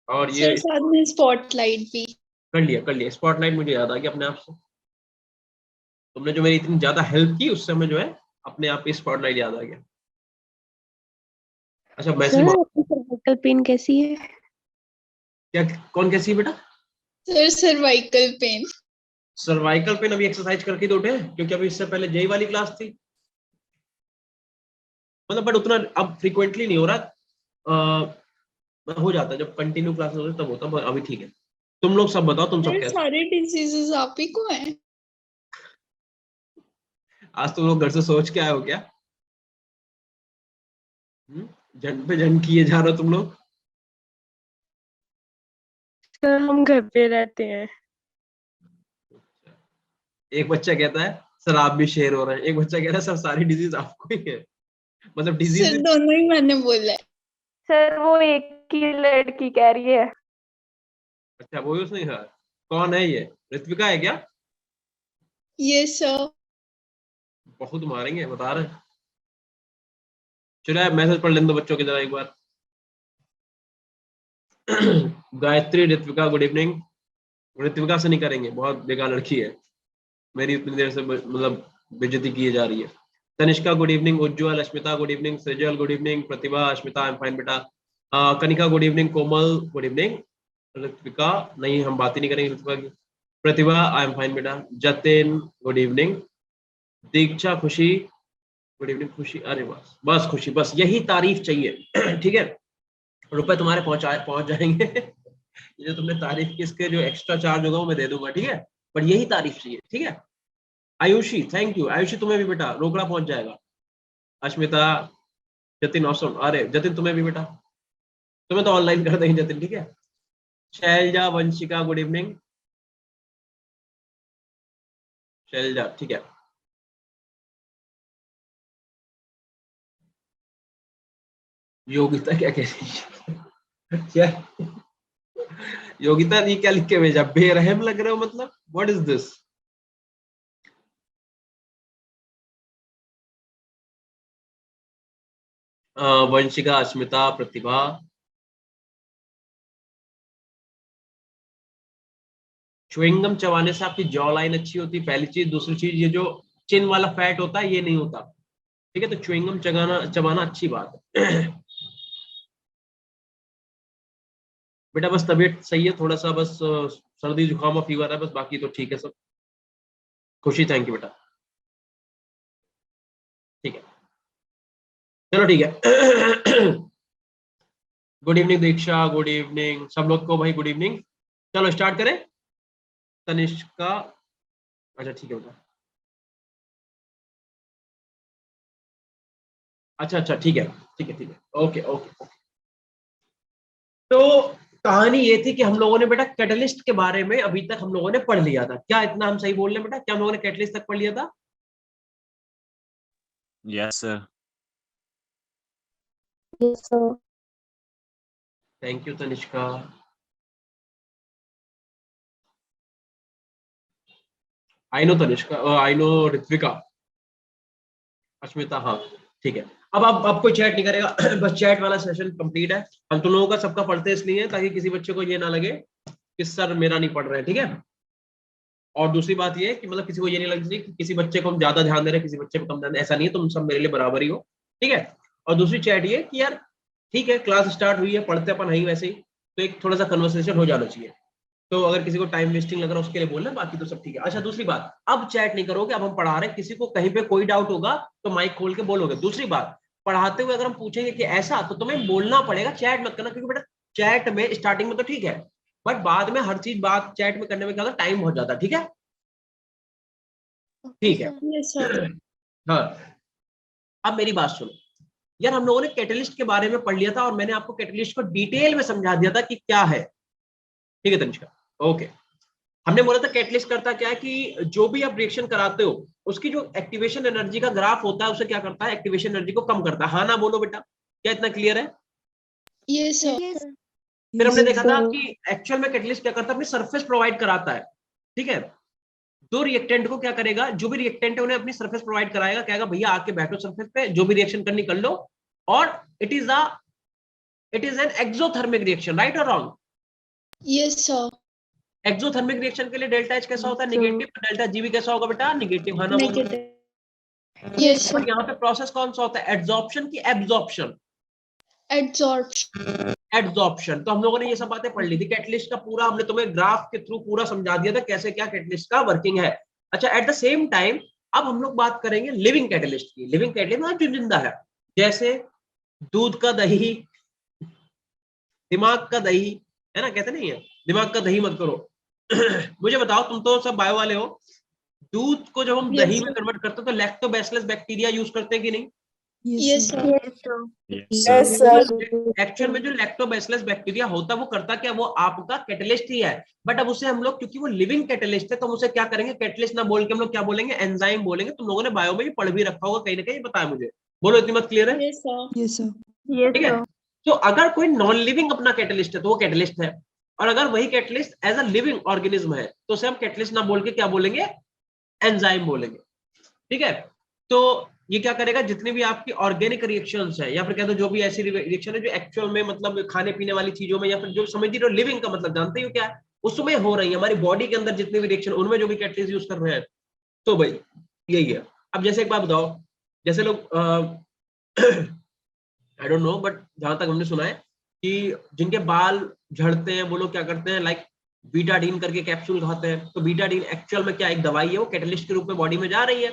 और सर ये साथ में स्पॉटलाइट भी कर लिया स्पॉटलाइट, मुझे याद आ गया अपने आप से। तुमने जो मेरी इतनी ज्यादा हेल्प की उससे हमें जो है अपने आप ही स्पॉटलाइट याद आ गया। अच्छा मैसेज सर आपकी सर्वाइकल पेन कैसी है? क्या, कौन कैसी है बेटा? Sir cervical pain. Cervical pain अभी एक्सरसाइज करके तो उठे हैं, क्योंकि अभी इससे पहले जेई वाली क्लास थी, मतलब बट उतना अब फ्रिक्वेंटली नहीं हो रहा। हो जाता है जब कंटिन्यू क्लासेस होती तब होता है, अभी ठीक है। तुम लोग सब बताओ, तुम सब सर कैसे? सारे डिजीजेस आप ही को हैं? आज तुम लोग घर से सोच के आए हो क्या? झंड पे झंड किए जा रहे हो तुम लोग। सर हम घर पे रहते हैं। एक बच्चा कहता है सर आप भी शेर हो रहे हैं, एक बच्चा कहता है सर सारी डिजीज आपको ही है, मतलब डिजीज। सर दोनों ही मैंने बोला है। सर वो एक ही लड़की कह रही है। अच्छा वो उसने कहा, कौन है ये, ऋत्विका है क्या? ये सर बहुत मारेंगे बता रहे हैं। चलो मैसेज पढ़ लेने दो बच्चों की तरह एक बार। Gayatri Ritvika good evening. ऋत्विका से नहीं करेंगे, बहुत बेकार लड़की है, मेरी इतनी देर से मतलब बेइज्जती की जा रही है। Tanishka good evening, Ujjwal, Ashmita good evening, Srijal good evening, Pratibha, Ashmita I am fine बेटा, कनिका गुड इवनिंग, कोमल गुड इवनिंग, ऋत्विका नहीं हम बात ही नहीं करेंगे ऋत्विका की, प्रतिभा आई एम फाइन बेटा, जतिन गुड इवनिंग, दीक्षा खुशी गुड इवनिंग, खुशी अरे बस बस खुशी बस यही तारीफ चाहिए। ठीक है, रुपए तुम्हारे पहुंच जाएंगे। ये जो तुमने तारीफ की इसके जो एक्स्ट्रा चार्ज होगा वो मैं दे दूंगा, ठीक है, पर यही तारीफ चाहिए, ठीक है। आयुषी थैंक यू, आयुषी तुम्हें भी बेटा रोकड़ा पहुंच जाएगा। अश्मिता, जतिन ऑसम, अरे जतिन तुम्हें भी बेटा, तुम्हें तो ऑनलाइन कर देंगे जतिन, ठीक है। शैलजा वंशिका गुड इवनिंग, शैलजा ठीक है। योगिता क्या कह रही है? क्या योगिता, ये क्या लिख के भेजा, बेरहम लग रहे हो मतलब, what is this? Vanshika, Asmita, Pratibha, chewing gum चबाने से आपकी जॉ लाइन अच्छी होती है, पहली चीज। दूसरी चीज ये जो चिन वाला फैट होता है ये नहीं होता, ठीक है, तो च्युइंगम चबाना चबाना अच्छी बात है। बेटा बस तबीयत सही है थोड़ा सा, बस सर्दी जुकाम और फीवर है बस, बाकी तो ठीक है सब। खुशी थैंक यू बेटा, ठीक है, चलो ठीक है। गुड इवनिंग दीक्षा, गुड इवनिंग सब लोग को भाई, गुड इवनिंग। चलो स्टार्ट करें। तनिष्का, अच्छा ठीक है बेटा, अच्छा अच्छा ठीक है ठीक है ठीक है, ओके ओके ओके। तो कहानी ये थी कि हम लोगों ने बेटा कैटलिस्ट के बारे में अभी तक हम लोगों ने पढ़ लिया था, क्या इतना हम सही बोल रहे हैं बेटा, क्या हम लोगों ने कैटलिस्ट तक पढ़ लिया था? Yes sir. Yes sir. Thank you Tanishka. I know Tanishka, I know Ritvika, Ashmita हाँ, ठीक है। अब कोई चैट नहीं करेगा। बस चैट वाला सेशन कंप्लीट है। हम तुम लोगों का सबका पढ़ते इसलिए हैं ताकि किसी बच्चे को ये ना लगे कि सर मेरा नहीं पढ़ रहे हैं, ठीक है। और दूसरी बात ये है कि मतलब किसी को ये नहीं लगती कि किसी बच्चे को हम ज्यादा ध्यान दे रहे हैं, किसी बच्चे को कम ध्यान दे रहे हैं, ऐसा नहीं है, तुम सब मेरे लिए बराबर ही हो, ठीक है। और दूसरी चैट ये कि यार ठीक है क्लास स्टार्ट हुई है, पढ़ते अपन है ही वैसे ही, तो एक थोड़ा सा कन्वर्सेशन हो जाना चाहिए। तो अगर किसी को टाइम वेस्टिंग लग रहा है उसके लिए बोलना, बाकी तो सब ठीक है। अच्छा दूसरी बात, अब चैट नहीं करोगे, अब हम पढ़ा रहे हैं, किसी को कहीं पे कोई डाउट होगा तो माइक खोल के बोलोगे। दूसरी बात, पढ़ाते हुए अगर हम पूछेंगे कि ऐसा, तो तुम्हें बोलना पड़ेगा, चैट मत करना, क्योंकि बेटा चैट में स्टार्टिंग में तो ठीक है, बट बाद में हर चीज बात चैट में करने में क्या होता है, टाइम बहुत ज्यादा, ठीक है। ठीक है। Yes sir. हाँ, अब मेरी बात सुनो यार, हम लोगों ने कैटलिस्ट के बारे में पढ़ लिया था और मैंने आपको कैटलिस्ट को डिटेल में समझा दिया था कि क्या है, ठीक है तनिष्का, ओके। हमने बोला था कैटलिस्ट करता क्या है कि जो भी आप रिएक्शन कराते हो उसकी जो एक्टिवेशन एनर्जी का ग्राफ होता है उसे क्या करता है, एक्टिवेशन एनर्जी को कम करता है। हाँ ना बोलो बेटा, क्या इतना क्लियर है? Yes sir. फिर हमने देखा था सर। कि एक्चुअल में कैटलिस्ट क्या करता है, अपनी सरफेस प्रोवाइड कराता है, ठीक है। दो रिएक्टेंट को क्या करेगा, जो भी रिएक्टेंट है उन्हें अपनी सरफेस प्रोवाइड कराएगा, कहेगा भैया आके बैठो सरफेस पे, जो भी रिएक्शन करनी कर लो। और it is an exothermic reaction, right और wrong? Yes, sir. Exothermic reaction के लिए डेल्टा एच कैसा होता है? Yes, sir. Negative. Delta G भी कैसा होगा बेटा? नेगेटिव। हाँ ना बोलो। Negative. Yes, sir. और यहाँ पे प्रोसेस कौन सा होता है? एड्सॉर्प्शन की एब्जॉर्प्शन? Adsorption. एड्सॉर्प्शन। तो हम लोगों ने ये सब बातें पढ़ ली थी। कैटलिस्ट का पूरा हमने तुम्हें ग्राफ के थ्रू पूरा समझा दिया था कैसे क्या कैटलिस्ट का वर्किंग है। अच्छा, एट द सेम टाइम अब हम लोग बात करेंगे लिविंग कैटलिस्ट की। लिविंग कैटलिस्ट जो जिंदा है, जैसे दूध का दही, दिमाग का दही, है ना, कहते नहीं है दिमाग का दही मत करो। मुझे बताओ, तुम तो सब बायो वाले हो, दूध को जब हम Yes, दही sir. में कन्वर्ट करते हैं तो लैक्टोबैसिलस बैक्टीरिया यूज करते हैं कि नहीं? Yes, sir. Yes, sir. Yes, actual में जो लैक्टोबैसिलस बैक्टीरिया होता है वो करता क्या? वो आपका कैटलिस्ट ही है। बट अब उसे हम लोग, क्योंकि वो लिविंग कैटलिस्ट है, तो हम उसे क्या करेंगे? कैटलिस्ट ना बोल के हम लोग क्या बोलेंगे? एंजाइम बोलेंगे। तुम लोगों ने बायो में भी पढ़ भी रखा होगा कहीं ना कहीं, बताया मुझे। बोलो, इतनी बात क्लियर है? Yes, sir. yes, sir. Yes, ठीक है। sir. तो अगर कोई नॉन लिविंग अपना कैटलिस्ट है तो वो कैटलिस्ट है, और अगर वही catalyst as a living organism है तो उसे हम कैटलिस्ट ना बोल के क्या बोलेंगे? एंजाइम बोलेंगे। ठीक है। तो ये क्या करेगा? जितनी भी आपकी ऑर्गेनिक रिएक्शंस है, या फिर कहते हो जो भी ऐसी रिएक्शन है जो एक्चुअल में मतलब खाने पीने वाली चीजों में, या फिर जो समझ लो लिविंग का मतलब जानते हो क्या है, उसमें हो रही है हमारी बॉडी के अंदर जितनी भी रिएक्शन, उनमें जो भी कैटलिस्ट यूज कर रहे हैं, तो भाई यही है। अब जैसे एक बात बताओ, जैसे लोग आई डोंट नो, बट जहां तक हमने सुना है कि जिनके बाल झड़ते हैं वो लोग क्या करते हैं, लाइक बीटाडीन करके कैप्सूल खाते हैं। तो बीटाडीन एक्चुअल में क्या एक दवाई है, वो कैटलिस्ट के रूप में बॉडी में जा रही है,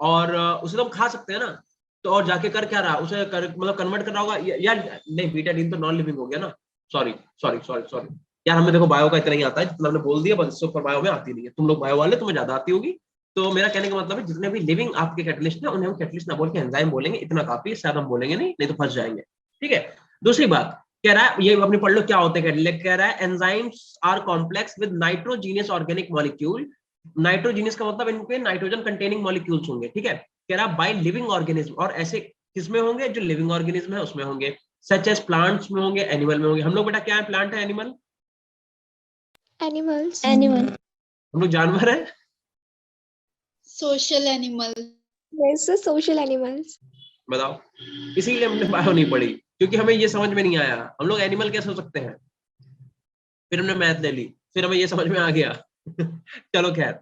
और उसे तो हम खा सकते हैं ना। तो और जाके कर क्या रहा, उसे मतलब कन्वर्ट कर रहा होगा यार। नहीं, बीटाडीन तो नॉन लिविंग हो गया ना। सॉरी सॉरी सॉरी सॉरी यार, हमें देखो बायो का इतना ही आता है जितना हमने बोल दिया, बस इससे ऊपर बायो में आती नहीं है। तुम लोग बायो वाले, तुम्हें ज्यादा आती होगी। तो मेरा कहने का मतलब है जितने भी लिविंग आपके कैटलिस्ट है उन्हें हम कैटलिस्ट ना बोल के एंजाइम बोलेंगे, इतना काफी है, शायद हम बोलेंगे नहीं तो फंस जाएंगे। ठीक है। दूसरी बात कह रहा है, ये अपने पढ़ लो क्या होते हैं कैटलिस्ट। कह रहा है enzymes are complex with nitrogenous organic molecule. Nitrogenous का मतलब इनके नाइट्रोजन कंटेनिंग मॉलिक्यूल्स होंगे। ठीक है। कह रहा बाय लिविंग ऑर्गेनिज्म, और ऐसे किसमें होंगे? जो लिविंग ऑर्गेनिज्म है उसमें होंगे, सच एज प्लांट्स में होंगे, एनिमल में होंगे। हम लोग बेटा क्या है? प्लांट है, एनिमल? Animals. Animal. हम लोग जानवर है? Social animal. Yes, sir, social animals. बताओ। इसीलिए हमने बायो नहीं पढ़ी, क्योंकि हमें ये समझ में नहीं आया हम लोग एनिमल कैसे हो सकते हैं। फिर हमने मैथ ले ली, फिर हमें ये समझ में आ गया। चलो खैर,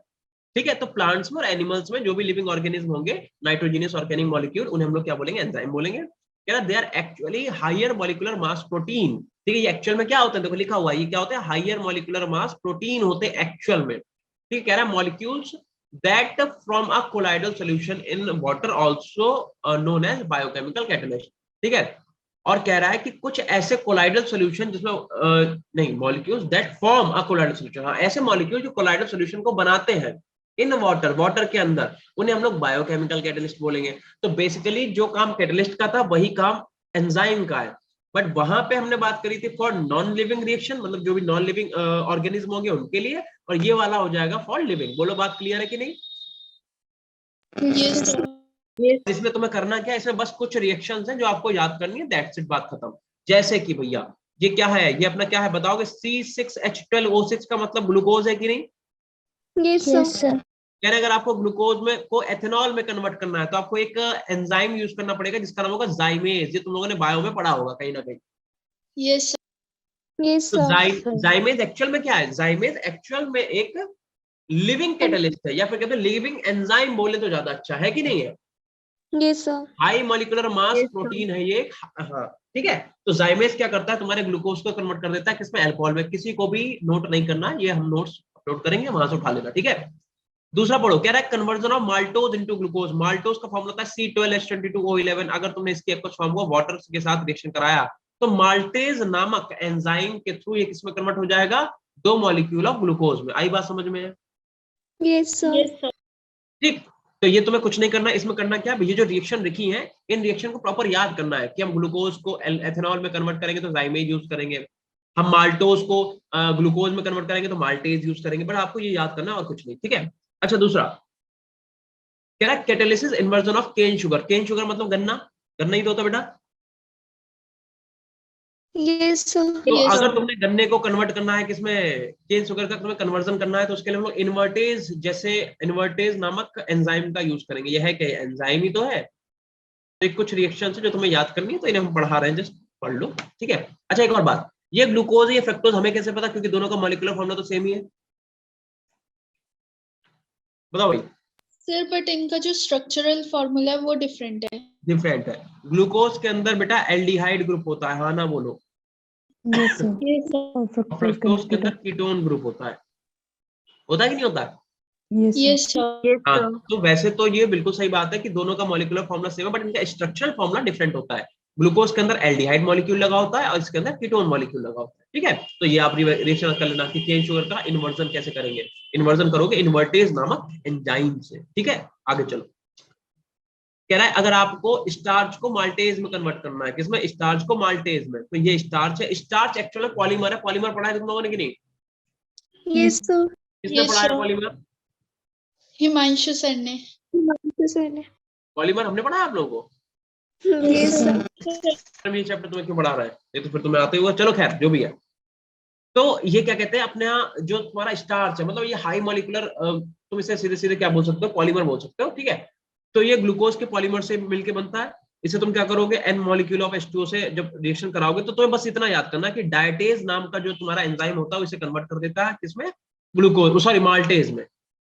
ठीक है। तो प्लांट्स में और एनिमल्स में जो भी लिविंग ऑर्गेनिज्म होंगे, नाइट्रोजीनियस ऑर्गेनिक मॉलिक्यूल, उन्हें हम लोग क्या बोलेंगे? एंजाइम बोलेंगे। कह रहा they are actually higher molecular mass protein. ठीक है। ये एक्चुअल में क्या होता है? देखो लिखा हुआ है, ये क्या होता है? हायर मॉलिक्यूलर मास प्रोटीन होते हैं एक्चुअल में। ठीक है। कह रहा है molecules that from a colloidal solution in water also known as biochemical catalyst। ठीक है। और कह रहा है कि कुछ ऐसे कोलाइडल सॉल्यूशन जिसमें नहीं, molecules that form a colloidal solution, हाँ ऐसे मॉलिक्यूल जो कोलाइडल सॉल्यूशन को बनाते हैं इन वाटर, वाटर के अंदर, उन्हें हम लोग बायोकेमिकल कैटलिस्ट बोलेंगे। तो बेसिकली जो काम कैटलिस्ट का था वही काम एंजाइम का है। बट वहां पे हमने बात करी थी फॉर नॉन लिविंग रिएक्शन, मतलब जो भी नॉन लिविंग ऑर्गेनिज्म होंगे उनके लिए, और ये वाला हो जाएगा फॉर लिविंग। बोलो बात क्लियर है कि नहीं? Yes, sir. इसमें तुम्हें करना क्या है? इसमें बस कुछ रिएक्शंस हैं जो आपको याद करनी है, दैट्स इट, बात खत्म। जैसे कि भैया ये क्या है? ये अपना क्या है बताओगे? C6H12O6 का मतलब ग्लूकोज है कि नहीं? Yes, sir. Yes, sir. यानी अगर आपको ग्लूकोज में को एथेनॉल में कन्वर्ट करना है तो आपको एक एंजाइम यूज करना पड़ेगा जिसका नाम होगा जाइमेज। ये तुम लोगों ने बायो में पढ़ा होगा कहीं ना कहीं। Yes, sir. Yes, तो sir. जाइमेज एक्चुअल में क्या है? जाइमेज एक्चुअल में एक लिविंग कैटलिस्ट है, या फिर कहते हैं लिविंग एंजाइम बोले तो ज्यादा अच्छा है कि नहीं है? Yes, sir. हाई मॉलिक्यूलर मास Yes, sir. प्रोटीन है ये। हाँ ठीक है। तो जाइमेज क्या करता है? तुम्हारे ग्लूकोज को कन्वर्ट कर देता है किसमें? अल्कोहल में। किसी को भी नोट नहीं करना, ये हम नोट्स अपलोड करेंगे, वहां से उठा लेना। ठीक है। दूसरा पढ़ो, कह रहा है conversion of maltose into glucose. Maltose का फॉर्मूला होता है C12H22O11। अगर तुमने इसके कुछ फॉर्म को वाटर के साथ रिएक्शन कराया तो माल्टेज नामक एंजाइम के थ्रू ये किसमें कन्वर्ट हो जाएगा? दो मॉलिक्यूल ऑफ ग्लूकोज में। आई बात समझ में? Yes, sir. Yes, sir. ठीक। तो ये तुम्हें कुछ नहीं करना, इसमें करना क्या? ये जो रिएक्शन लिखी है इन रिएक्शन को प्रॉपर याद करना है कि हम ग्लूकोज को एथेनॉल में कन्वर्ट करेंगे तो जाइमेज यूज करेंगे, हम माल्टोज को ग्लूकोज में कन्वर्ट करेंगे तो माल्टेज यूज करेंगे। बट आपको ये याद करना है और कुछ नहीं। ठीक है। अच्छा, दूसरा कह रहा है catalysis inversion of cane sugar. Cane sugar मतलब गन्ना, गन्ना ही तो होता बेटा। Yes, sir. तो Yes, अगर sir. तुमने गन्ने को कन्वर्ट करना है किसमें? केन शुगर का तुम्हें कन्वर्जन करना है तो उसके लिए हम लोग इन्वर्टेज, जैसे इन्वर्टेज नामक एंजाइम का यूज करेंगे। यह है क्या? एंजाइम ही तो है। तो कुछ रिएक्शन है जो तुम्हें याद करनी है, तो इन्हें हम पढ़ा रहे हैं, जस्ट पढ़ लो। ठीक है। अच्छा, एक और बात, ये ग्लूकोज ये फ्रक्टोज हमें कैसे पता, क्योंकि दोनों का मॉलिक्यूलर फॉर्मूला तो सेम ही है। बताओ भाई। सर बट इनका जो स्ट्रक्चरल फॉर्मूला है वो डिफरेंट है। डिफरेंट है। ग्लूकोज के अंदर बेटा एल्डिहाइड ग्रुप होता है, हाँ ना बोलो। Yes sir. Yes sir. और फ्रक्टोज के अंदर कीटोन ग्रुप होता है कि नहीं होता है? Yes yes sir. यस हाँ, सर। तो वैसे तो ये बिल्कुल सही बात है कि दोनों का मॉलिक्यूलर फॉर्मूला सेम है, बट इनका स्ट्रक्चरल फॉर्मूला डिफरेंट होता है। ग्लूकोज के अंदर एल्डिहाइड मॉलिक्यूल लगा होता है और इसके अंदर कीटोन मॉलिक्यूल लगा होता है। ठीक है, तो ये आप रिएक्शन कर लेना कि केन शुगर का इन्वर्जन कैसे करेंगे। इन्वर्जन करोगे इन्वर्टेज नामक एंजाइम से। ठीक है, आगे चलो। कह रहा है अगर आपको स्टार्च को माल्टेज में कन्वर्ट करना है, किसमें? स्टार्च को माल्टेज में। तो ये स्टार्च है, स्टार्च एक्चुअली पॉलीमर है। पॉलीमर पढ़ा है तुम लोगों ने कि नहीं? Yes sir. किसने Yes, पढ़ा है sir. पॉलीमर? हिमांशु सर ने। सर ने। पॉलीमर हमने पढ़ा है आप लोगों को? Yes sir. ये चैप्टर तुम्हें क्यों पढ़ा रहा है? ये तो फिर तुम्हें आते हुआ, चलो खैर जो भी है। तो ये क्या कहते हैं अपने यहाँ जो तुम्हारा स्टार्च है, मतलब ये हाई मॉलिक्यूलर, तुम इसे सीधे सीधे क्या बोल सकते हो? पॉलीमर बोल सकते हो। ठीक है, तो ये ग्लूकोज के पॉलीमर से मिलके बनता है। इसे तुम क्या करोगे? एन मॉलिक्यूल ऑफ H2O से जब रिएक्शन कराओगे तो तुम्हें बस इतना याद करना कि डायटेज नाम का जो तुम्हारा एंजाइम होता है इसे कन्वर्ट कर देता है किसमें? ग्लूकोज, सॉरी माल्टेज में।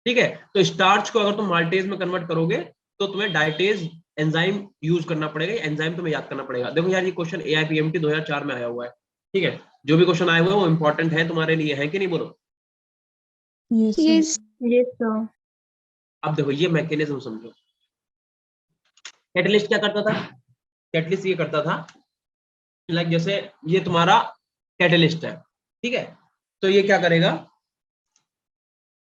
ठीक है, तो स्टार्च को अगर तुम माल्टेज में कन्वर्ट करोगे तो तुम्हें डायटेज एंजाइम यूज करना पड़ेगा। एंजाइम तुम्हें याद करना पड़ेगा। देखो यार, ये क्वेश्चन AIPMT 2004 में आया हुआ है। ठीक है, जो भी क्वेश्चन आए हुए हैं वो इंपॉर्टेंट है तुम्हारे लिए, है कि नहीं? बोलो। Yes yes. Yes sir. अब देखो ये मैकेनिज्म समझो। कैटलिस्ट क्या करता था? कैटलिस्ट ये करता था, लाइक जैसे ये तुम्हारा कैटलिस्ट है। ठीक है, तो ये क्या करेगा?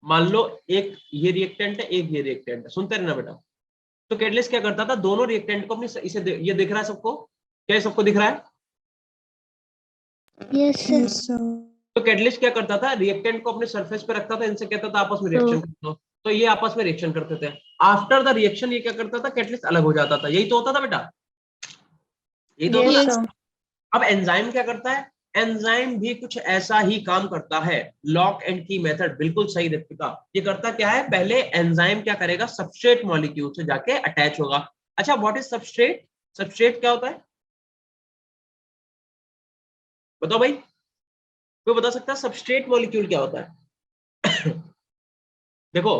मान लो एक ये रिएक्टेंट है, एक ये रिएक्टेंट है, सुनते रहना बेटा। तो कैटलिस्ट क्या करता था? दोनों रिएक्टेंट को अपनी ये दिख रहा है सबको? क्या सबको दिख रहा है? Yes sir. Yes sir. तो कैटलिस्ट क्या करता था? रिएक्टेंट को अपने सरफेस पे रखता था, इनसे कहता था आपस में रिएक्शन कर दो। तो ये आपस में रिएक्शन करते थे। आफ्टर द रिएक्शन ये क्या करता था? कैटलिस्ट अलग हो जाता था। यही तो होता था बेटा, यही तो होता यस था। सर। अब एंजाइम क्या करता है? एंजाइम भी कुछ ऐसा ही काम करता है। लॉक एंड की मेथड, बिल्कुल सही दीपिका। ये करता क्या है? पहले एंजाइम क्या करेगा? सबस्ट्रेट मॉलिक्यूल से जाके अटैच होगा। अच्छा, व्हाट इज सबस्ट्रेट? सबस्ट्रेट क्या होता है बताओ भाई, कोई बता सकता है सबस्ट्रेट मॉलिक्यूल क्या होता है? देखो,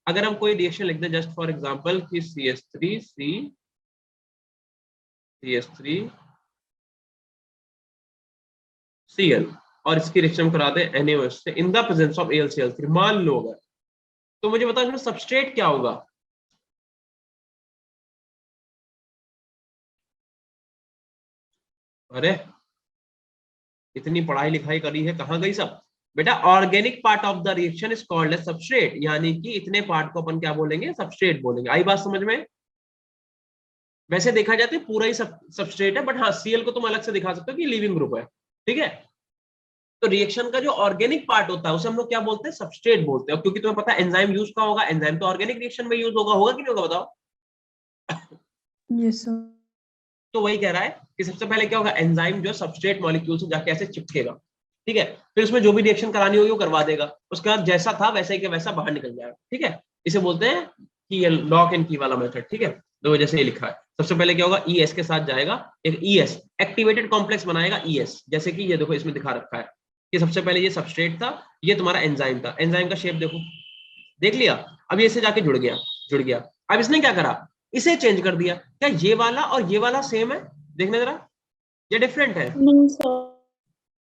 अगर हम कोई रिएक्शन लिख दें, जस्ट फॉर एग्जांपल कि CH3CCl और इसकी रिएक्शन करा दें NaOH से in the presence of AlCl3, मान लो अगर, तो मुझे बताओ इसमें सबस्ट्रेट क्या होगा? अरे इतनी पढ़ाई लिखाई करी है, कहाँ गई सब? बेटा organic part of the reaction is called as substrate, यानी कि इतने पार्ट को अपन क्या बोलेंगे? सबस्ट्रेट बोलेंगे। आई बात समझ में? वैसे देखा जाए तो पूरा ही सबस्ट्रेट है, बट हाँ Cl को तुम अलग से दिखा सकते हो कि लिविंग ग्रुप है। ठीक है, तो रिएक्शन का जो ऑर्गेनिक पार्ट होता है उसे हम लोग क्या बोलते हैं? सबस्ट्रेट बोलते हैं। क्योंकि तुम्हें पता है एंजाइम यूज का होगा, एंजाइम तो ऑर्गेनिक रिएक्शन में यूज होगा कि नहीं होगा? बताओ। Yes sir. तो वही कह रहा है कि सबसे पहले क्या होगा? एंजाइम जो सबस्ट्रेट मॉलिक्यूल से जाके ऐसे चिपकेगा। ठीक है, फिर उसमें जो भी रिएक्शन करानी होगी वो करवा देगा। उसके बाद जैसा था वैसा ही के वैसा बाहर निकल जाएगा। ठीक है, इसे बोलते हैं कि लॉक एंड की वाला मेथड। ठीक है, तो जैसे ये लिखा है, सबसे पहले क्या होगा? ES के साथ जाएगा, एक ES एक्टिवेटेड कॉम्प्लेक्स बनाएगा ES। जैसे कि ये देखो इसमें दिखा रखा है कि सबसे पहले ये सबस्ट्रेट था, ये तुम्हारा एंजाइम था। एंजाइम का शेप देखो, देख लिया? अब ये इससे जाके जुड़ गया। अब इसने क्या करा? इसे चेंज कर दिया। क्या ये वाला और ये वाला सेम है? देखने जरा, ये डिफरेंट है। नहीं सर।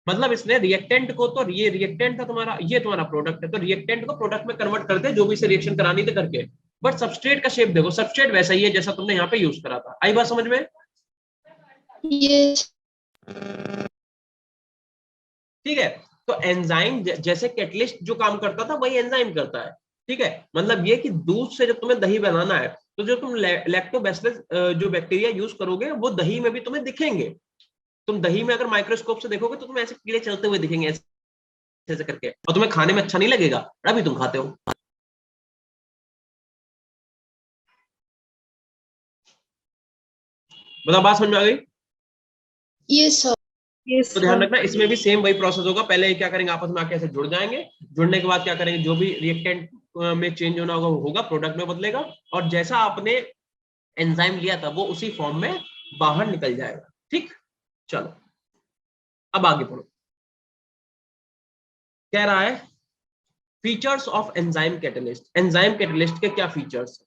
मतलब इसने रिएक्टेंट को, तो ये रिएक्टेंट था तुम्हारा, ये तुम्हारा प्रोडक्ट है, तो रिएक्टेंट को प्रोडक्ट में कन्वर्ट करते हैं जो भी इसे रिएक्शन करानी थी करके। बट सबस्ट्रेट का शेप देखो, सबस्ट्रेट वैसा ही है जैसा तुमने यहाँ पे यूज करा था। आई बात समझ में? यस। ठीक है, तो एंजाइम जैसे कैटलिस्ट जो काम करता था वही एंजाइम करता है। ठीक है, मतलब ये कि दूध से जब तुम्हें दही बनाना है तो जो तुम लैक्टोबैसिलस जो बैक्टीरिया यूज करोगे वो दही में भी तुम्हें दिखेंगे। तुम दही में अगर माइक्रोस्कोप से देखोगे तो तुम्हें ऐसे कीड़े चलते हुए दिखेंगे ऐसे ऐसे करके, और तुम्हें खाने में अच्छा नहीं लगेगा, अभी तुम खाते हो। बताओ, बात समझ में आ गई? Yes sir. यस तो ध्यान सर। रखना, इसमें भी सेम वही प्रोसेस होगा। पहले क्या करेंगे? आपस में आके ऐसे जुड़ जाएंगे। जुड़ने के बाद क्या करेंगे? जो भी रिएक्टेंट में चेंज होना होगा वो होगा, प्रोडक्ट में बदलेगा, और जैसा आपने एंजाइम लिया था वो उसी फॉर्म में बाहर निकल जाएगा। ठीक, चलो अब आगे पढ़ो। कह रहा है features of enzyme catalyst. Enzyme catalyst के क्या फीचर्स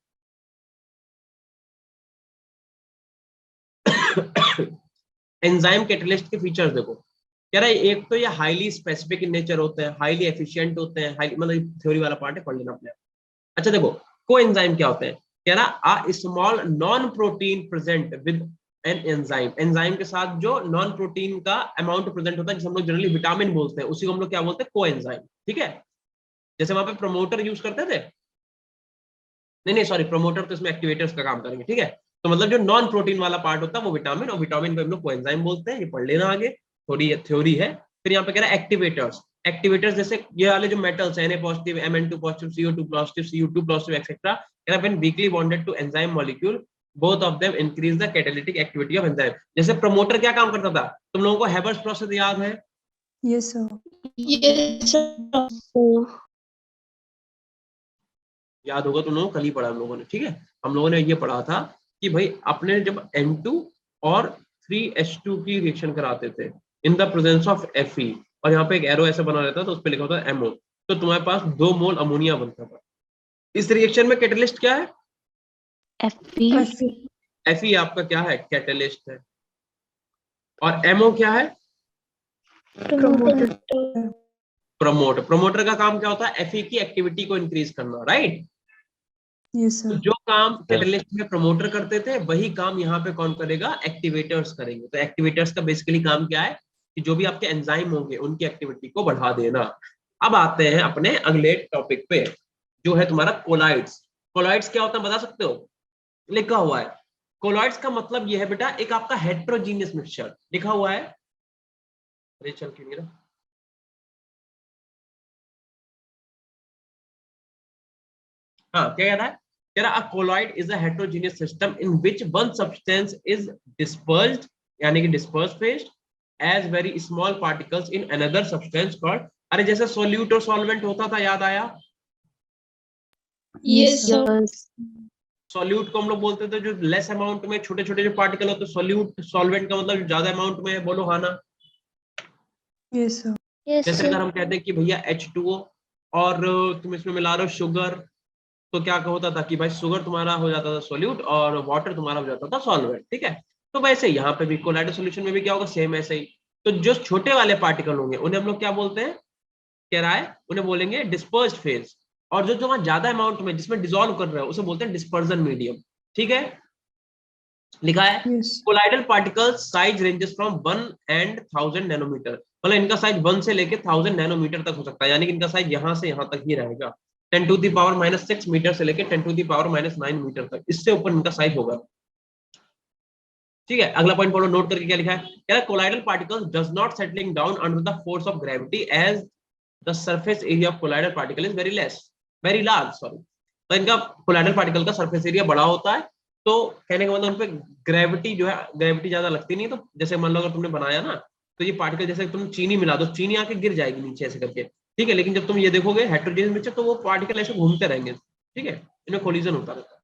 एंजाइम कैटलिस्ट के फीचर्स देखो। कह रहा है एक तो ये हाईली स्पेसिफिक इन नेचर होते हैं, हाईली एफिशिएंट होते हैं, हाईली मतलब थ्योरी वाला पार्ट है, पढ़ लेना अपने आप। अच्छा देखो को एंजाइम क्या होते हैं। कह रहा a small non protein present with an enzyme. Enzyme के साथ जो नॉन प्रोटीन का अमाउंट प्रेजेंट होता है, जिसे हम लोग जनरली विटामिन बोलते हैं, उसी को हम लोग क्या बोलते हैं, को एंजाइम। ठीक है, जैसे वहां पे प्रमोटर यूज करते थे, नहीं सॉरी, प्रमोटर तो इसमें एक्टिवेटर्स का काम करेंगे। ठीक है, तो मतलब जो नॉन प्रोटीन वाला पार्ट होता है वो विटामिन, और विटामिन को हम लोग कोएंजाइम बोलते हैं। ये पढ़ लेना आगे, थोड़ी थ्योरी है। फिर यहाँ पे कह रहा है एक्टिवेटर्स। एक्टिवेटर्स जैसे ये वाले जो मेटल्स हैं, Na positive, Mn2 positive, CO2 positive, Cu2 positive etcetera, कह रहा है when weakly bonded to enzyme molecule both of them increase the catalytic activity of enzyme. जैसे प्रमोटर क्या काम करता था, तुम लोगों को हैबर्स प्रोसेस याद है? Yes, sir. Yes, sir. याद होगा तुम लोगों को, कल ही पढ़ा हम लोगों ने। ठीक है, हम लोगों ने ये पढ़ा था कि भाई अपने जब N2 और 3H2 की रिएक्शन कराते थे in the presence of Fe, और यहाँ पे एक एरो ऐसा बना रहता था, उस पर लिखा होता है MO, तो तुम्हारे पास 2 मोल अमोनिया बनता था। इस रिएक्शन में कैटलिस्ट क्या है? Fe आपका क्या है? कैटलिस्ट है। और MO क्या है? Promoter. प्रमोटर का काम क्या होता है? Fe की एक्टिविटी को इंक्रीज करना, राइट? Yes, तो sir. जो काम कैटलिस्ट में प्रमोटर करते थे, वही काम यहाँ पे कौन करेगा? एक्टिवेटर्स करेंगे। तो एक्टिवेटर्स का बेसिकली काम क्या है कि जो भी आपके एंजाइम होंगे उनकी एक्टिविटी को बढ़ा देना। अब आते हैं अपने अगले टॉपिक पे, जो है तुम्हारा कोलाइड्स। कोलाइड्स क्या होता है बता सकते हो? लिखा हुआ है कोलाइड्स का मतलब यह है बेटा, एक आपका हेट्रोजीनियस मिक्सचर। लिखा हुआ है, अरे चल क्यों नहीं रहा? हाँ, क्या कह रहा है? कह रहा a colloid is a heterogeneous system in which one substance is dispersed, यानी कि dispersed phase as very small particles in another substance called, अरे जैसे solute और solvent होता था, याद आया? Yes, sir. solute को हम लोग बोलते थे जो लेस अमाउंट में छोटे छोटे जो पार्टिकल होते हैं, solute। solvent का मतलब जो ज्यादा अमाउंट में है, बोलो हाँ ना? Yes, sir. Yes, जैसे अगर sir. हम कहते हैं कि भैया H2O और तुम इसमें मिला रहे हो शुगर, तो क्या होता था कि भाई शुगर तुम्हारा हो जाता था सॉल्यूट और वाटर तुम्हारा हो जाता था सॉल्वेंट। ठीक है, तो वैसे यहाँ पे भी कोलाइडल सॉल्यूशन में भी क्या होगा? सेम ऐसे ही। तो जो छोटे वाले पार्टिकल होंगे उन्हें हम लोग क्या बोलते हैं? कह रहा है उन्हें बोलेंगे डिस्पर्स्ड फेज। और जो जो ज्यादा अमाउंट में जिसमें डिसॉल्व कर रहा है उसे बोलते हैं डिस्पर्जन मीडियम। ठीक है, लिखा है Yes. Colloidal particle size ranges from 1 and 1000 nanometre. मतलब इनका साइज 1 से लेके 1000 नैनोमीटर तक हो सकता है, यानी कि इनका साइज यहाँ से यहाँ तक ही रहेगा। 10⁻⁻6 मीटर से लेके 10⁻⁹ मीटर तक, इससे ऊपर इनका साइज होगा। ठीक है, अगला पॉइंट पढ़ो, नोट करके क्या लिखा है। कह रहा है colloidal particles does not settling down under the force of gravity as the surface area of colloidal particle is very large sorry. तो इनका कोलाइडल पार्टिकल का सरफेस एरिया बड़ा होता है, तो कहने का मतलब उन पे ग्रेविटी जो है, ग्रेविटी ज्यादा लगती नहीं। तो जैसे मान लो अगर तुमने बनाया ना, तो ये पार्टिकल जैसे तुम चीनी मिला दो, चीनी आके गिर जाएगी नीचे ऐसे करके। ठीक है, लेकिन जब तुम ये देखोगे हेट्रोजेनियस मिक्सचर, तो वो पार्टिकल ऐसे घूमते रहेंगे। ठीक है, इनमें कोलिजन होता रहता है।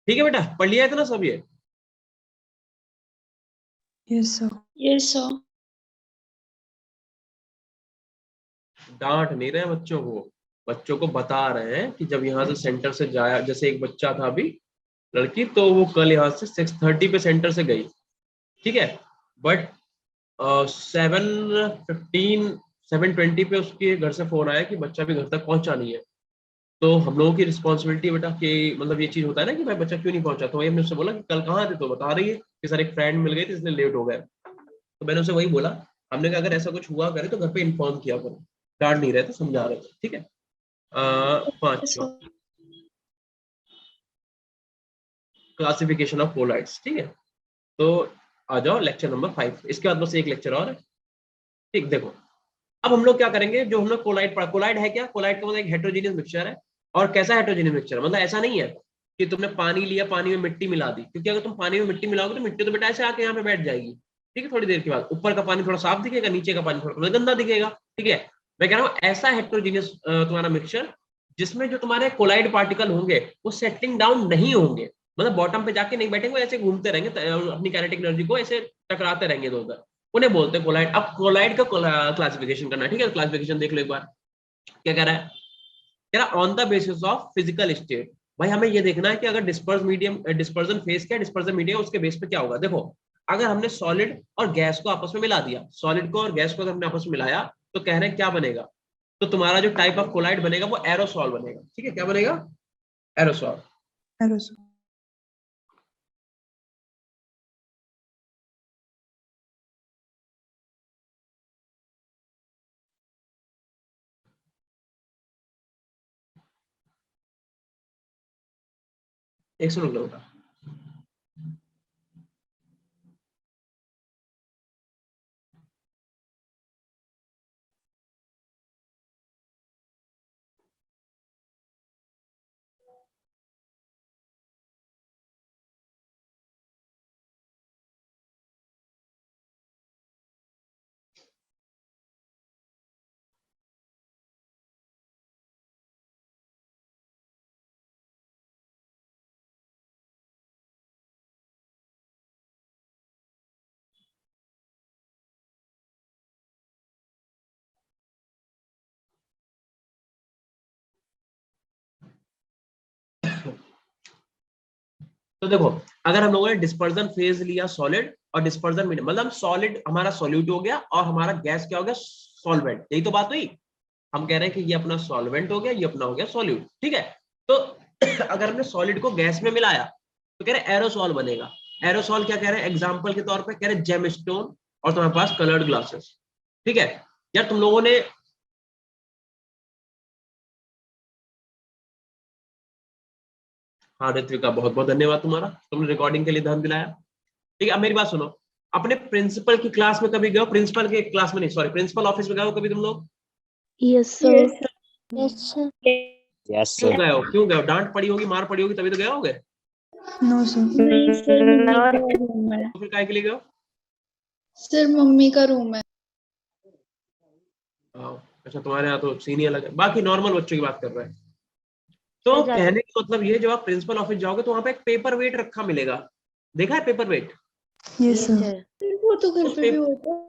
ठीक है बेटा, पढ़ लिया इतना सब ये? Yes, sir. Yes, sir. डांट नहीं रहे बच्चों को, बच्चों को बता रहे हैं कि जब यहाँ से सेंटर से जाया, जैसे एक बच्चा था अभी, लड़की, तो वो कल यहाँ से 6:30 पे सेंटर से गई। ठीक है, बट 7:15 7:20 पे उसके घर से फोन आया कि बच्चा भी घर तक पहुंचा नहीं है। तो हम लोगों की रिस्पॉन्सिबिलिटी बेटा कि मतलब ये चीज होता है ना कि भाई बच्चा क्यों नहीं पहुंचा। तो वही हमने उससे बोला कि कल कहाँ थे, तो बता रही है कि सर एक फ्रेंड मिल गई थी इसलिए लेट हो गए। तो मैंने उसे वही बोला, हमने कहा अगर ऐसा कुछ हुआ करे तो घर पे इन्फॉर्म किया करो। डांट नहीं रहे थे, समझा रहे थे, ठीक है। Yes, पांचवा, sir. क्लासिफिकेशन ऑफ कोलाइड्स, ठीक है। तो आ जाओ लेक्चर नंबर 5, इसके बाद बस एक लेक्चर और है, ठीक। देखो अब हम लोग क्या करेंगे, जो हम लोग कोलाइड पढ़ा, कोलाइड है क्या, कोलाइड का मतलब एक हेट्रोजीनियस मिक्सचर है। और कैसा हेट्रोजीनियस मिक्सचर है, मतलब ऐसा नहीं है कि तुमने पानी लिया, पानी में मिट्टी मिला दी, क्योंकि अगर तुम पानी में मिट्टी मिलाओगे तो मिट्टी तो बेटा ऐसे आके यहाँ पे बैठ जाएगी, ठीक है। थोड़ी देर के बाद ऊपर का पानी थोड़ा साफ दिखेगा, नीचे का पानी थोड़ा गंदा दिखेगा, ठीक है। मैं कह रहा हूँ ऐसा हेट्रोजीनियस तुम्हारा मिक्सचर जिसमें जो तुम्हारे कोलाइड पार्टिकल होंगे वो सेटलिंग डाउन नहीं होंगे, मतलब बॉटम पे जाके नहीं बैठेंगे, ऐसे घूमते रहेंगे अपनी काइनेटिक एनर्जी को ऐसे टकराते रहेंगे इधर उधर, उन्हें बोलते हैं कोलाइड। अब कोलाइड का क्लासिफिकेशन करना है, ठीक है। क्लासिफिकेशन देख लो एक बार, क्या कह रहा है, कह रहा on the basis of physical state. भाई हमें ये देखना है कि अगर डिस्पर्जन फेस क्या, डिस्पर्जन मीडियम, उसके बेस पे क्या होगा। देखो अगर हमने सॉलिड और गैस को आपस में मिला दिया, सॉलिड को और गैस को अगर हमने आपस में मिलाया तो कह रहे हैं क्या बनेगा, तो तुम्हारा जो टाइप ऑफ कोलाइड बनेगा वो एरोसॉल बनेगा, ठीक है। क्या बनेगा, एरोसॉल। Aerosol. एक सौ रुक लो बेटा। तो देखो अगर हम लोगों ने डिस्पर्जन फेज लिया सॉलिड और डिस्पर्जन मीडियम, मतलब सॉलिड हमारा सॉल्यूट हो गया और हमारा गैस क्या हो गया, सॉल्वेंट, यही तो बात हुई। हम कह रहे हैं कि ये अपना सॉल्वेंट हो गया, ये अपना हो गया सॉल्यूट, ठीक है। तो अगर हमने सॉलिड को गैस में मिलाया तो कह रहे एरोसॉल बनेगा। एरोसॉल क्या कह रहे हैं, एग्जाम्पल के तौर पे कह रहे जेमस्टोन और तुम्हारे पास कलर्ड ग्लासेस, ठीक है। यार तुम लोगों ने हाँ ऋत्विका बहुत बहुत धन्यवाद तुम्हारा, तुमने रिकॉर्डिंग के लिए ध्यान दिलाया, ठीक है। अब मेरी बात सुनो, अपने प्रिंसिपल की क्लास में कभी गए, प्रिंसिपल के क्लास में नहीं सॉरी प्रिंसिपल ऑफिस में गए हो कभी तुम लोग, Yes, sir. Yes, sir. Yes, sir. Yes, क्यों sir. गए हो, क्यों गए हो, डांट पड़ी होगी, मार पड़ी होगी तभी तो गए होगे, No, sir. नहीं सर, मम्मी No, का रूम है। तो फिर काय के लिए गए हो। सर मम्मी का रूम है। हाँ, अच्छा तुम्हारे यहाँ तो सीन ही अलग है, बाकी नॉर्मल बच्चों की बात कर रहे हैं। तो सर, कहने का मतलब ये, जब आप प्रिंसिपल ऑफिस जाओगे तो वहां पे एक पेपर वेट रखा मिलेगा, देखा है पेपर वेट। Yes, sir. वो तो घर उस पे भी होता है।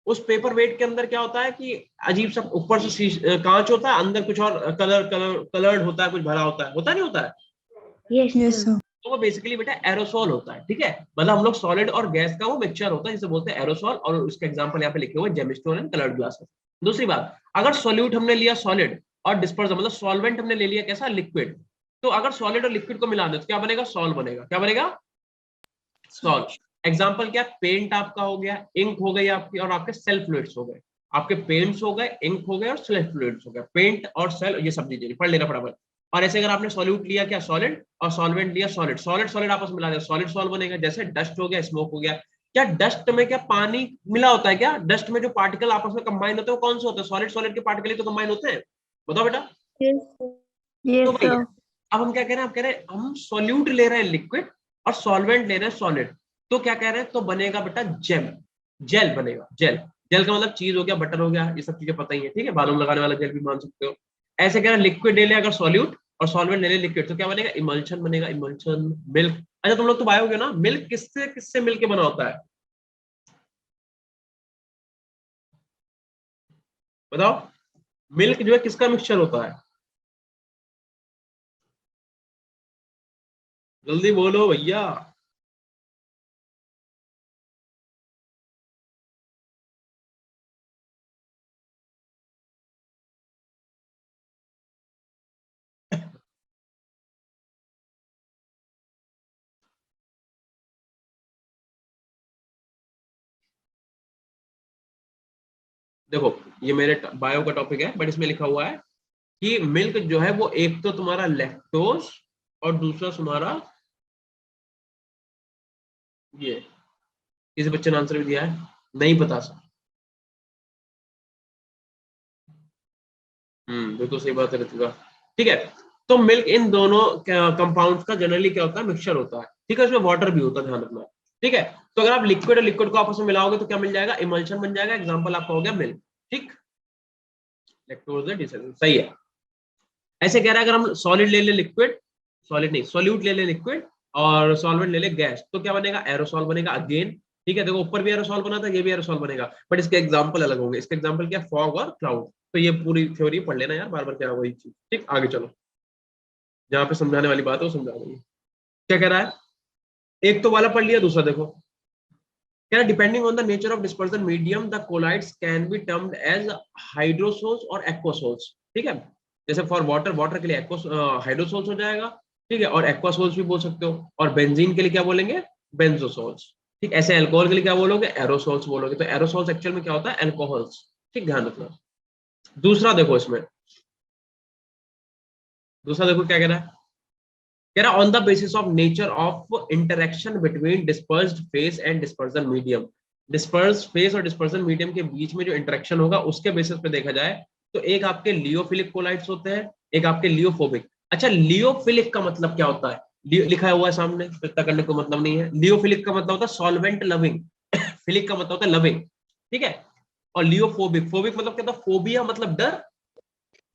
उस पेपर वेट के अंदर क्या होता है कि अजीब सा ऊपर से कांच होता है, अंदर कुछ और कलर्ड होता है, कुछ भरा होता नहीं होता है। Yes, Yes, sir. sir. तो वो बेसिकली बेटा एरोसॉल होता है, ठीक है। मतलब हम लोग सॉलिड और गैस का वो मिक्सचर होता है जिसे बोलते हैं एरोसॉल, और उसके एग्जांपल यहाँ पे लिखे हुए जेमस्टोन एंड कलर्ड ग्लासेस। दूसरी बात, अगर सॉल्यूट हमने लिया सॉलिड और डिस्पर्जन मतलब सॉल्वेंट हमने ले लिया कैसा, लिक्विड, तो अगर सॉलिड और लिक्विड को मिला दे तो क्या बनेगा, सॉल बनेगा। क्या बनेगा, सॉल। एग्जाम्पल क्या, पेंट आपका हो गया, इंक हो गई आपकी, और आपके सेल फ्लूइड्स हो गए। आपके पेंट्स हो गए, इंक हो गए और सेल फ्लूइड्स हो गए। पेंट और सेल ये सब चीजें पढ़ लेना फटाफट। और ऐसे अगर आपने सॉल्यूट लिया क्या, सॉलिड, और सॉल्वेंट लिया सॉलिड, सॉलिड सॉलिड आपस में मिला दिया, सॉलिड सॉल्व बनेगा। जैसे डस्ट हो गया, स्मोक हो गया। क्या डस्ट में क्या पानी मिला होता है क्या, डस्ट में जो पार्टिकल आपस में कंबाइन होते हैं वो कौन से होते हैं, सॉलिड सॉलिड के पार्टिकल ही तो कंबाइन होते हैं, बताओ बेटा। Yes, sir. तो yes, भैया sir. अब हम क्या कह रहे हैं, आप कह रहे हैं हम सॉल्यूट ले रहे हैं लिक्विड और सॉल्वेंट ले रहे हैं सॉलिड, तो क्या कह रहे हैं, तो बनेगा बेटा जेल, जेल बनेगा, जेल। जेल का मतलब चीज हो गया, बटर हो गया, ये सब चीजें पता ही है, ठीक है। बालों में लगाने वाला जेल भी मान सकते हो। ऐसे कह रहे हैं लिक्विड ले ले अगर सॉल्यूट, और सॉल्वेंट ले ले लिक्विड, तो क्या बनेगा, इमल्शन बनेगा, इमल्शन। मिल्क, अच्छा तुम लोग तो बायो हो ना, मिल्क किससे किससे मिलके बना होता है बताओ। मिल्क जो है किसका मिक्सचर होता है, जल्दी बोलो भैया। देखो ये मेरे बायो का टॉपिक है, बट इसमें लिखा हुआ है कि मिल्क जो है वो एक तो तुम्हारा लैक्टोज और दूसरा तुम्हारा ये, किसी बच्चे ने आंसर भी दिया है, नहीं पता सर। बिल्कुल सही बात है ऋतिका। ठीक है, तो मिल्क इन दोनों कंपाउंड्स का जनरली क्या होता है, मिक्सचर होता है। ठीक है, इसमें वाटर भी होता है, ध्यान रखना। ठीक है, तो अगर आप लिक्विड और लिक्विड को आपस में मिलाओगे तो क्या मिल जाएगा, इमल्शन बन जाएगा। एग्जांपल आपका हो गया मिल्क। ठीक, लैक्टोज है, सही है। ऐसे कह रहा है अगर हम सॉलिड ले ले लिक्विड, सॉलिड नहीं सॉल्यूट ले ले लिक्विड, और सॉल्वेंट ले ले गैस, तो क्या बनेगा, एरोसॉल बनेगा अगेन। ठीक है, देखो ऊपर भी एरोसॉल बना था, ये भी एरोसॉल बनेगा, बट इसके एग्जांपल अलग होंगे। इसके एग्जांपल क्या, फॉग और क्लाउड। तो ये पूरी थ्योरी पढ़ लेना यार, बार बार क्या वही चीज। ठीक, आगे चलो, जहां पे समझाने वाली बात है वो समझा देंगे। क्या कह रहा है, एक तो वाला पढ़ लिया, दूसरा देखो। कह रहा है depending on the nature of dispersion medium the colloids can be termed as hydrosols और एक्वासोल्स। ठीक है, जैसे फॉर वाटर, वाटर के लिए हाइड्रोसोल्स हो जाएगा। ठीक है, और एक्वासोल्स भी बोल सकते हो। और बेंजीन के लिए क्या बोलेंगे, बेंजोसोल्स। ठीक, ऐसे अल्कोहल के लिए क्या बोलोगे, एरोसोल्स बोलोगे। तो एरोसोल्स एक्चुअल में क्या होता है, अल्कोहल्स। ठीक, ध्यान रखना। दूसरा देखो इसमें, दूसरा देखो क्या कह रहा है। कह रहा on the basis of nature of interaction between dispersed phase and dispersion medium. Disperse phase और डिस्पर्सन मीडियम के बीच में जो इंटरेक्शन होगा उसके बेसिस पे देखा जाए तो एक आपके लियोफिलिक कोलाइड्स होते हैं, एक आपके लियोफोबिक। अच्छा, लियोफिलिक का मतलब क्या होता है, लिखा हुआ है सामने, इतना करने को मतलब नहीं है। लियोफिलिक का मतलब होता है सॉल्वेंट लविंग, फिलिक का मतलब होता है लविंग। ठीक है, और लियोफोबिक, फोबिक मतलब क्या होता है, फोबिया मतलब डर,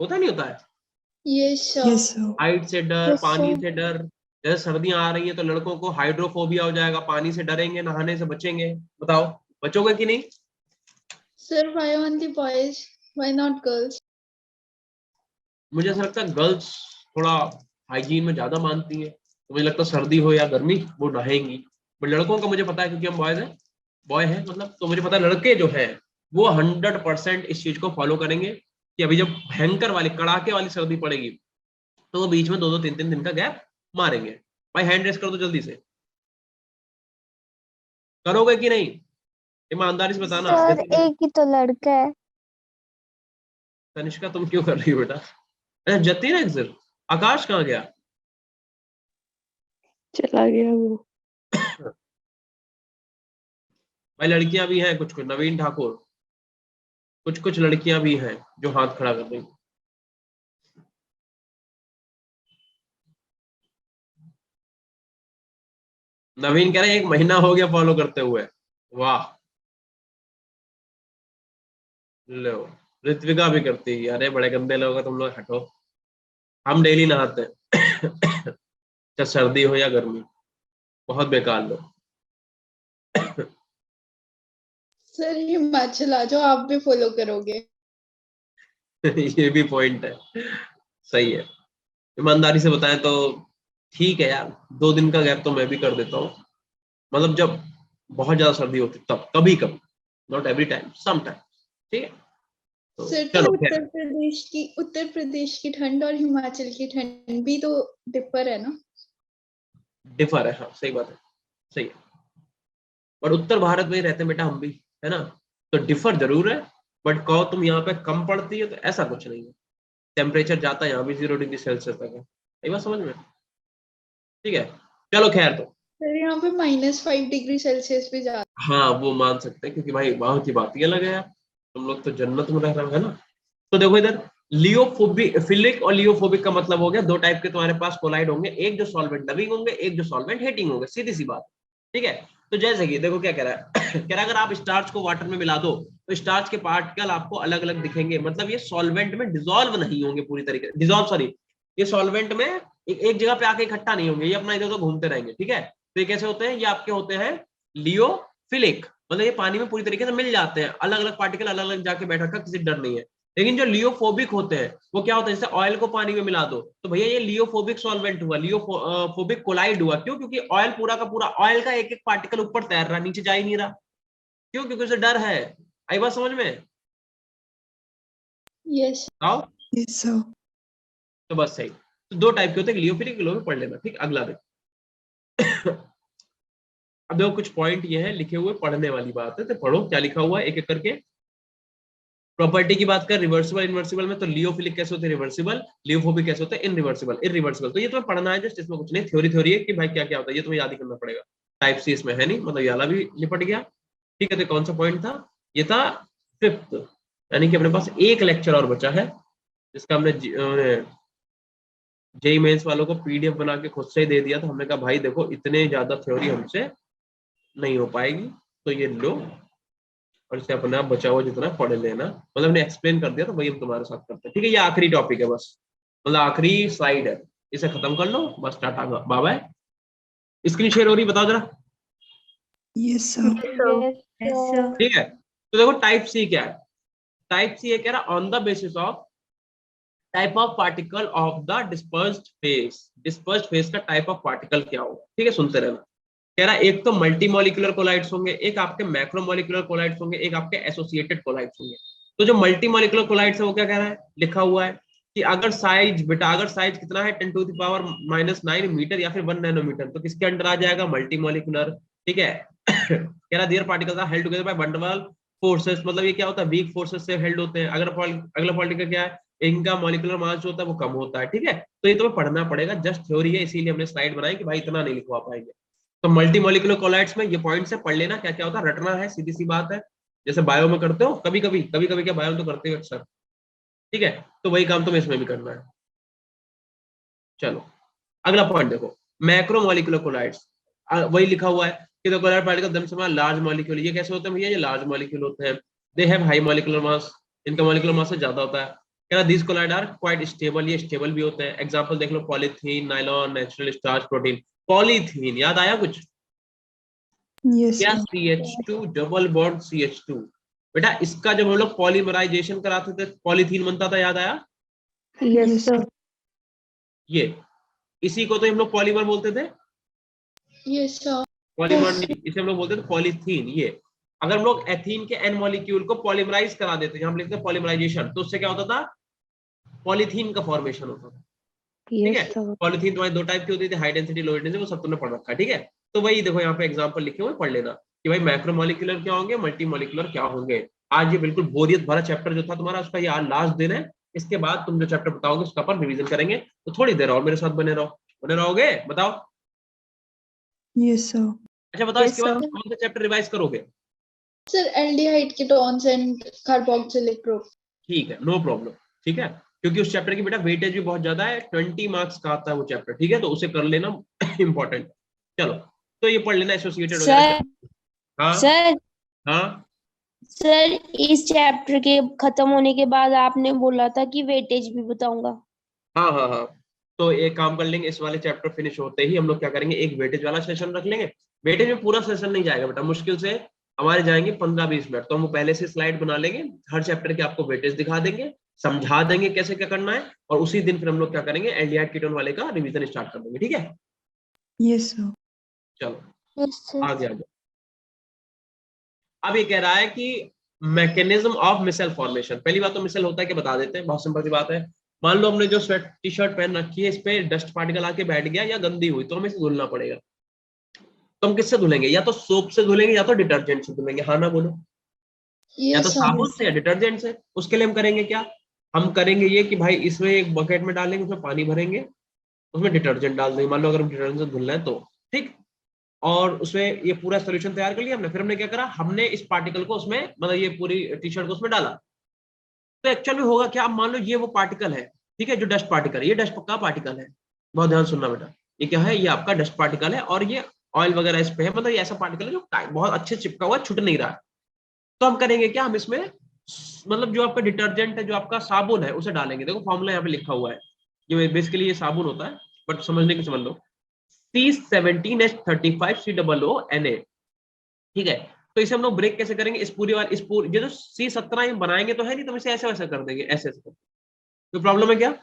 होता नहीं होता है, Yes, sir. Yes, sir. Height से डर, Yes, पानी sir. से डर। जैसे सर्दियां आ रही हैं तो लड़कों को हाइड्रोफोबिया हो जाएगा, पानी से डरेंगे, नहाने से बचेंगे। बताओ बचोगे कि नहीं। Sir, why only boys? Why not girls? मुझे ऐसा लगता है गर्ल्स थोड़ा हाइजीन में ज्यादा मानती हैं, तो मुझे लगता है सर्दी हो या गर्मी वो नहाएंगी। बट लड़कों का मुझे पता है, क्योंकि हम बॉयज हैं, बॉय हैं मतलब, तो मुझे पता है लड़के जो हैं वो 100% इस चीज को फॉलो करेंगे कि अभी जब भयंकर वाली कड़ाके वाली सर्दी पड़ेगी तो वो बीच में 2-2 3-3 दिन का गैप मारेंगे। भाई हैंड रेस कर दो जल्दी से, करोगे कि नहीं, ईमानदारी से बताना। सर जैसे एक ही तो लड़का है। तनिष्का तुम क्यों कर रही हो बेटा, अच्छा जती ना सर, आकाश कहाँ गया। चला गया वो। भाई लड़कियां भी हैं कुछ कुछ, नवीन ठाकुर, कुछ कुछ लड़कियां भी हैं जो हाथ खड़ा कर रही। नवीन कह रहे हैं 1 महीना हो गया फॉलो करते हुए, वाह। लो, ऋत्विका भी करती है, अरे बड़े गंदे लोग हो तुम लोग, हटो। हम डेली नहाते हैं चाहे सर्दी हो या गर्मी, बहुत बेकार लोग। Sir, हिमाचल आ जाओ, आप भी फॉलो करोगे। ये भी पॉइंट है, सही है। ईमानदारी से बताएं तो ठीक है यार, 2 दिन का गैप तो मैं भी कर देता हूँ, मतलब जब बहुत ज्यादा सर्दी होती तब, कभी कभी, not every time, some time. ठीक है, तो सर, तो चलो खैर, उत्तर प्रदेश की ठंड और हिमाचल की ठंड भी तो डिफर है ना। डिफर है, हाँ सही बात है, सही है। और उत्तर भारत में ही रहते हैं बेटा हम भी, है ना, तो डिफर जरूर है। बट कहो तुम यहाँ पे कम पड़ती है तो ऐसा कुछ नहीं है, टेम्परेचर जाता है यहाँ भी 0 डिग्री सेल्सियस तक है, ये बात समझ में। ठीक है, चलो खैर। तो सर, यहाँ पे -5 डिग्री सेल्सियस भी जा। हाँ वो मान सकते हैं, क्योंकि भाई वहां की बात ही अलग है यार, तुम लोग तो जन्नत में रह रहे हो, है ना। तो देखो इधर, लियोफोबिक, फिलिक और लियोफोबिक का मतलब हो गया, 2 टाइप के तुम्हारे पास कोलाइड होंगे, एक जो सॉल्वेंट लविंग होंगे, एक जो सॉल्वेंट हेटिंग होंगे, सीधी सी बात। ठीक है, तो जैसे कि देखो क्या कह रहा है कह रहा है अगर आप स्टार्च को वाटर में मिला दो तो स्टार्च के पार्टिकल आपको अलग अलग दिखेंगे, मतलब ये सॉल्वेंट में डिजोल्व नहीं होंगे पूरी तरीके से, डिजोल्व सॉरी, ये सॉल्वेंट में एक जगह पे आके इकट्ठा नहीं होंगे, ये अपना इधर उधर घूमते रहेंगे। ठीक है, तो ये कैसे होते हैं, ये आपके होते हैं लियोफिलिक, मतलब ये पानी में पूरी तरीके से मिल जाते हैं, अलग अलग पार्टिकल अलग अलग जाके बैठ रखा, किसी डर नहीं है। लेकिन जो लियोफोबिक होते हैं वो क्या होता है, जैसे ऑयल को पानी में मिला दो तो भैया ये लियोफोबिक सॉल्वेंट हुआ, लियोफोबिक कोलाइड हुआ। क्यों, क्योंकि ऑयल पूरा का पूरा, ऑयल का एक एक पार्टिकल ऊपर तैर रहा, नीचे जा ही नहीं रहा। क्यों, क्योंकि उसे डर है। आई बात समझ में, यस। आओ। Yes, sir. तो बस सही, तो 2 टाइप के होते हैं, लियोफिलिक, लियोफिलिक पढ़ लेना। ठीक, अगला देख अब देखो कुछ पॉइंट ये है लिखे हुए, पढ़ने वाली बात है, तो पढ़ो क्या लिखा हुआ है एक एक करके। प्रॉपर्टी की बात कर रिवर्सिबल इनवर्सिबल में, तो लियोफिलिक कैसे होते हैं रिवर्सिबल, लियोफोबिक कैसे होते हैं इनरिवर्सिबल इररिवर्सिबल। तो ये तुम्हें पढ़ना है जस्ट, इसमें कुछ नहीं, थ्योरी है कि भाई क्या क्या होता है, ये तुम्हें याद ही करना पड़ेगा। टाइप सी इसमें है नहीं, मतलब ये वाला भी निपट गया। ठीक है, तो कौन सा पॉइंट था, ये था 5th, यानी कि अपने पास एक लेक्चर और बचा है जिसका हमने जेई मेंस वालों को पीडीएफ बना के खुद से ही दे दिया था। हमने कहा भाई देखो इतने ज्यादा थ्योरी हमसे नहीं हो पाएगी, तो ये लो और इसे अपने आप बचा हुआ जितना पढ़ लेना, मतलब हमने एक्सप्लेन कर दिया तो वही हम तुम्हारे साथ करते हैं। ठीक है, ये आखिरी टॉपिक है बस, मतलब आखिरी स्लाइड है, इसे खत्म कर लो बस, ta ta bye bye. Screen share हो रही, बताओ जरा। Yes, sir. Yes, sir. ठीक है, तो देखो टाइप सी क्या है, टाइप सी ये कह रहा on the basis of type of particle of the dispersed phase, dispersed phase का टाइप ऑफ पार्टिकल क्या होगा। ठीक है, सुनते रहना। कह रहा एक तो मल्टी मॉलिक्यूलर कोलाइड्स होंगे, एक आपके मैक्रोमोलिकुलर कोलाइड्स होंगे, एक आपके एसोसिएटेड कोलाइड्स होंगे। तो जो मल्टी मॉलिक्यूलर कोलाइड्स है वो क्या कह रहा है, लिखा हुआ है कि अगर साइज बेटा, अगर साइज कितना है 10⁻⁹ मीटर या फिर 1 नैनोमीटर, तो किसके अंडर आ जाएगा, मल्टी मॉलिक्यूलर। ठीक है कह रहा their particles are held together by van der Waals forces, मतलब ये क्या होता है, वीक फोर्सेस से हेल्ड होते हैं। अगर अगला पार्टिकल क्या है, इनका मॉलिक्यूलर मास जो होता है वो कम होता है। ठीक है, तो ये तुम्हें पढ़ना पड़ेगा, जस्ट थ्योरी है, इसीलिए हमने स्लाइड बनाई कि भाई इतना नहीं लिखवा पाएंगे। तो मल्टी मॉलिक्यूलर कोलाइड्स में ये पॉइंट से पढ़ लेना क्या क्या होता है, रटना है, सीधी सी बात है, जैसे बायो में करते हो कभी कभी क्या बायो तो करते हो अक्सर। ठीक है, तो वही काम तुम्हें इसमें भी करना है। चलो अगला पॉइंट देखो, मैक्रोमोलिकुलर कोलाइड्स, वही लिखा हुआ है कि द कोलाइड पार्टिकल दम लार्ज मॉलिक्यूल। ये कैसे होते हैं भैया, ये लार्ज मॉलिक्यूल होते हैं, they have high molecular mass, इनका मॉलिक्यूलर मास से ज्यादा होता है। कह रहा this colloid are quite stable, ये स्टेबल भी होते हैं। एग्जांपल देख लो, polythene, nylon, natural starch, protein. Polythene याद आया कुछ, Yes, क्या sir. CH2 double bond CH2, बेटा इसका जब हम लोग पॉलीमराइजेशन कराते थे पॉलीथीन बनता था, याद आया। Yes, Yes, sir. sir. ये इसी को तो हम लोग पॉलीमर बोलते थे, Yes, sir. पॉलीमर नहीं, इसे हम लोग बोलते थे पॉलीथीन। ये अगर हम लोग एथीन के एन मॉलिक्यूल को पॉलीमराइज करा देते, जहां हम लिखते हैं पॉलीमराइजेशन, तो उससे क्या होता था, पॉलीथीन का फॉर्मेशन होता था। ठीक है, Yes, sir. पॉलीथीन तुम्हारी दो टाइप की होती थी, हाई डेंसिटी लो डेंसिटी, वो सब तुमने पढ़ रखा है। ठीक है, तो वही देखो यहाँ पे एग्जांपल लिखे हुए, पढ़ लेना कि भाई मैक्रोमोलिकुलर क्या होंगे, मल्टी मॉलिक्यूलर क्या होंगे। आज ये बिल्कुल बोरियत भरा चैप्टर जो था तुम्हारा, उसका ये आज लास्ट दिन है। इसके बाद तुम जो चैप्टर बताओगे उसका अपन रिवीजन करेंगे, तो थोड़ी देर और मेरे साथ बने रहो, बने रहोगे, बताओ। Yes, sir. अच्छा बताओ, Yes, इसके बाद sir. कौन सा चैप्टर रिवाइज करोगे। Sir, aldehyde ketones and carboxylic group. ठीक है, नो प्रॉब्लम। ठीक है, क्योंकि उस चैप्टर की बेटा वेटेज भी बहुत ज्यादा है, 20 मार्क्स का आता है वो चैप्टर। ठीक है, तो उसे कर लेना इंपॉर्टेंट। चलो, तो ये पढ़ लेना एसोसिएटेड वगैरह। हाँ सर हाँ सर इस चैप्टर के खत्म होने के बाद आपने बोला था कि वेटेज भी बताऊंगा। हाँ हाँ हाँ, तो एक काम कर लेंगे, इस वाले चैप्टर फिनिश होते ही हम लोग क्या करेंगे, एक वेटेज वाला सेशन रख लेंगे। वेटेज में पूरा सेशन नहीं जाएगा बेटा, मुश्किल से हमारे जाएंगे 15-20 मिनट, तो हम पहले से स्लाइड बना लेंगे, हर चैप्टर के आपको वेटेज दिखा देंगे, समझा देंगे कैसे क्या करना है, और उसी दिन फिर हम लोग क्या करेंगे, एल्डिहाइड कीटोन वाले का रिवीजन स्टार्ट कर देंगे। ठीक है, Yes, sir. चलो यस सर। आगे आ जाओ। अब ये कह रहा है कि मैकेनिज्म ऑफ मिसेल फॉर्मेशन। पहली बात तो मिसेल होता है कि बता देते हैं, बहुत सिंपल सी बात है। मान लो हमने जो स्वेट टी शर्ट पहन रखी है, इस पे डस्ट पार्टिकल आके बैठ गया या गंदी हुई, तो हमें इसे धुलना पड़ेगा। तो हम किससे धुलेंगे, या तो सोप से धुलेंगे या तो डिटर्जेंट से धुलेंगे, हाँ ना बोलो, या तो Yes, sir. साबुन से या डिटर्जेंट से। उसके लिए हम करेंगे क्या, हम करेंगे ये कि भाई इसमें एक बकेट में डालेंगे, उसमें पानी भरेंगे, उसमें डिटर्जेंट डाल देंगे, मान लो अगर हम डिटर्जेंट से धुलना है तो। ठीक, और उसमें ये पूरा सोल्यूशन तैयार कर लिया हमने, फिर हमने क्या करा, हमने इस पार्टिकल को उसमें, मतलब ये पूरी टी शर्ट को उसमें डाला। तो एक्चुअल में होगा क्या, अब मान लो ये वो पार्टिकल है, ठीक है, जो डस्ट पार्टिकल है, ये डस्ट का पार्टिकल है, बहुत ध्यान सुनना बेटा, ये क्या है, ये आपका डस्ट पार्टिकल है, और ये ऑयल वगैरह इस पे है, मतलब ये ऐसा पार्टिकल है जो बहुत अच्छे चिपका हुआ, छूट नहीं रहा है। तो हम करेंगे क्या, हम इसमें मतलब जो आपका डिटर्जेंट है, जो आपका साबुन है, उसे डालेंगे। देखो फॉर्मूला यहाँ पे लिखा हुआ है, ये बेसिकली ये साबुन होता है, बट समझने की समझ लो, C17H35COO Na। ठीक है, तो इसे हम लोग ब्रेक कैसे करेंगे, इस पूरी ये जो C17 बनाएंगे तो है नहीं, तो इसे ऐसे वैसे कर देंगे, ऐसे ऐसे। तो प्रॉब्लम है क्या,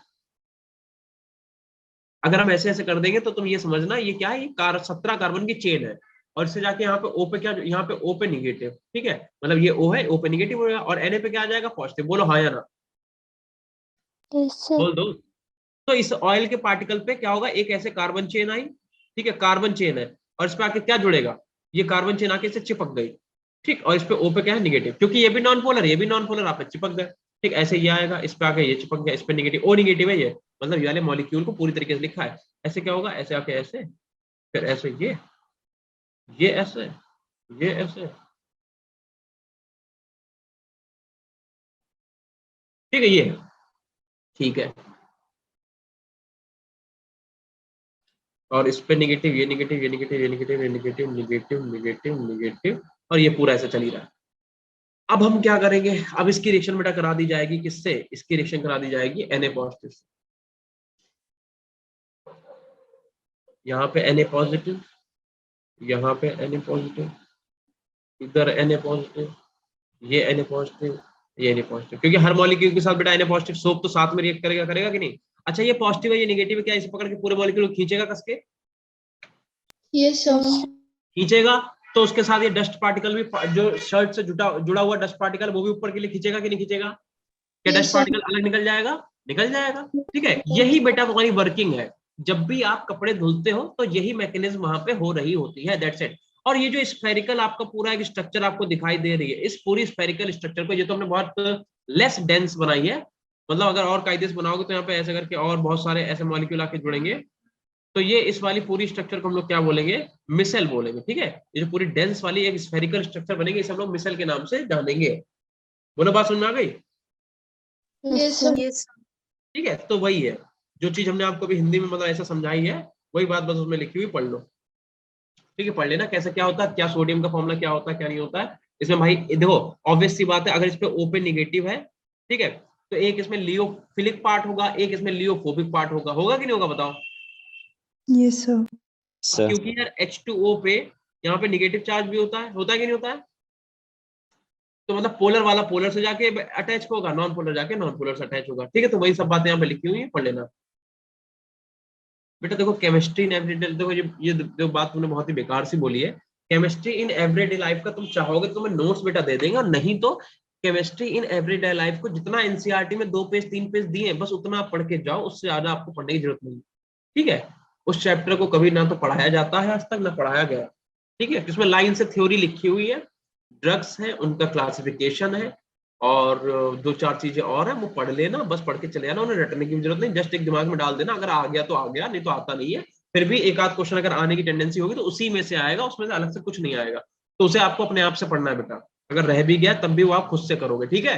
अगर हम ऐसे ऐसे कर देंगे तो तुम ये समझना, ये क्या है, ये 17 कार्बन की चेन है, और इससे जाके यहाँ पे O पे क्या, यहाँ पे O पे निगेटिव। ठीक है, मतलब ये O है, O पे निगेटिव होगा, और Na पे क्या आ जाएगा, पॉजिटिव। बोलो हाँ या ना, यस सर। बोल दो। तो इस ऑयल के पार्टिकल पे क्या होगा, एक ऐसे कार्बन चेन आई, ठीक है, कार्बन चेन है, और इस पे आके क्या जुड़ेगा, ये कार्बन चेन आके इससे चिपक गई, ठीक, और इस पे O पे क्या है निगेटिव, क्योंकि ये भी नॉन पोलर, ये भी नॉन पोलर, आप पे चिपक गए। ठीक, ऐसे ये आएगा, इस पे आके ये चिपक गया, इस पे निगेटिव, O निगेटिव है ये, मतलब ये वाले मॉलिक्यूल को पूरी तरीके से लिखा है। ऐसे क्या होगा, ऐसे आके ऐसे, फिर ऐसे ये ऐसे, ये ऐसे। ठीक है, ये ठीक है, और इस पे निगेटिव, ये निगेटिव, ये निगेटिव, ये निगेटिव, ये निगेटिव, निगेटिव, निगेटिव, निगेटिव, और ये पूरा ऐसे चल ही रहा है। अब हम क्या करेंगे, अब इसकी रिएक्शन बेटा करा दी जाएगी किससे, इसकी रिएक्शन करा दी जाएगी Na पॉजिटिव से। यहाँ पे Na पॉजिटिव, यहाँ पे Na पॉजिटिव, इधर Na पॉजिटिव, ये Na पॉजिटिव, ये Na पॉजिटिव, क्योंकि हर मॉलिक्यूल के साथ बेटा Na पॉजिटिव सोप तो साथ में रिएक्ट करेगा, करेगा कि नहीं। अच्छा, ये पॉजिटिव है, ये नेगेटिव है, क्या इसे पकड़ के पूरे मॉलिक्यूल को खींचेगा कसके, यस सर। खींचेगा। तो उसके साथ ये डस्ट पार्टिकल भी, जो शर्ट से जुड़ा हुआ डस्ट पार्टिकल, वो भी ऊपर के लिए खींचेगा कि नहीं खींचेगा, क्या यस डस्ट सर। पार्टिकल अलग निकल जाएगा, निकल जाएगा। ठीक है, यही बेटा तुम्हारी वर्किंग है, जब भी आप कपड़े धुलते हो तो यही मैकेनिज्म वहां पे हो रही होती है, दैट्स इट। और ये जो स्फेरिकल आपका पूरा एक स्ट्रक्चर आपको दिखाई दे रही है, इस पूरी स्फेरिकल स्ट्रक्चर को, ये तो हमने बहुत लेस डेंस बनाई है, मतलब अगर और कायदे से बनाओगे तो यहाँ पे ऐसे करके और बहुत सारे ऐसे मॉलिक्यूल आके जुड़ेंगे, तो ये इस वाली पूरी स्ट्रक्चर को हम लोग क्या बोलेंगे, मिसेल बोलेंगे। ठीक है, ये जो पूरी डेंस वाली एक स्फेरिकल स्ट्रक्चर बनेगी, इसे हम लोग मिसेल के नाम से जानेंगे। बोलो, बात समझ में आ गई। Yes sir. ठीक है, तो वही है जो चीज हमने आपको भी हिंदी में मतलब ऐसा समझाई है, वही बात बस उसमें लिखी हुई पढ़ लो। ठीक है, पढ़ लेना कैसे क्या होता है, क्या सोडियम का फॉर्मूला क्या होता है, क्या नहीं होता है इसमें भाई। देखो, ऑब्वियस सी बात है, अगर इस पे O पे निगेटिव है, ठीक है, तो एक इसमें लियोफिलिक पार्ट होगा, एक इसमें लियोफोबिक पार्ट होगा, होगा कि नहीं होगा बताओ। Yes, sir. अब क्योंकि यार H2O पे यहाँ पे निगेटिव चार्ज भी होता है कि नहीं होता है, तो मतलब पोलर वाला पोलर से जाके अटैच होगा, नॉन पोलर जाके नॉन पोलर से अटैच होगा। ठीक है, तो वही सब बातें यहाँ पे लिखी हुई है, पढ़ लेना बेटा। देखो, केमिस्ट्री इन एवरीडे, देखो ये देखो बात तुमने बहुत ही बेकार सी बोली है। केमिस्ट्री इन एवरीडे लाइफ का तुम चाहोगे तो तुम्हें नोट्स बेटा दे देंगे, नहीं तो केमिस्ट्री इन एवरीडे लाइफ को जितना एनसीईआरटी में 2 पेज 3 पेज दिए बस उतना आप पढ़ के जाओ, उससे ज्यादा आपको पढ़ने की जरूरत नहीं। ठीक है, उस चैप्टर को कभी ना तो पढ़ाया जाता है आज तक, ना पढ़ाया गया। ठीक है, इसमें लाइन से थ्योरी लिखी हुई है, ड्रग्स है, उनका क्लासिफिकेशन है, और 2 4 चीजें और है, वो पढ़ लेना, बस पढ़ के चले जाना, उन्हें रटने की जरूरत नहीं, जस्ट एक दिमाग में डाल देना, अगर आ गया तो आ गया, नहीं तो आता नहीं है। फिर भी एक आध क्वेश्चन अगर आने की टेंडेंसी होगी तो उसी में से आएगा, उसमें से अलग से कुछ नहीं आएगा, तो उसे आपको अपने आप से पढ़ना है बेटा। अगर रह भी गया तब भी वो आप खुद से करोगे। ठीक है,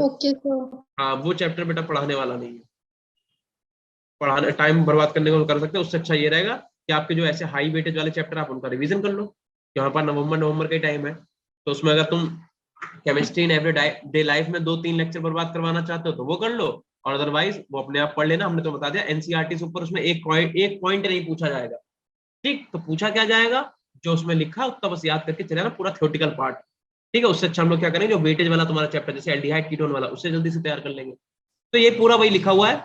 ओके सर। हाँ, वो चैप्टर बेटा पढ़ाने वाला नहीं है, पढ़ाने टाइम बर्बाद करने को कर सकते हैं, उससे अच्छा ये रहेगा कि आपके जो ऐसे हाई वेटेज वाले चैप्टर आप उनका रिवीजन कर लो। यहाँ पर नवंबर का ही टाइम है, तो उसमें अगर तुम chemistry in every day life में 2 3 लेक्चर बर्बाद करवाना चाहते हो तो वो कर लो, और अदरवाइज वो अपने आप पढ़ लेना। हमने तो बता दिया एनसीईआरटी से ऊपर उसमें एक पॉइंट नहीं पूछा जाएगा। ठीक, तो पूछा क्या जाएगा, जो उसमें लिखा है उतना बस याद करके चले जाना, पूरा थ्योरेटिकल पार्ट। ठीक है, उससे अच्छा हम लोग क्या करेंगे, जो वेटेज वाला तुम्हारा चैप्टर जैसे एल्डिहाइड कीटोन वाला, उससे जल्दी से तैयार कर लेंगे। तो ये पूरा वही लिखा हुआ है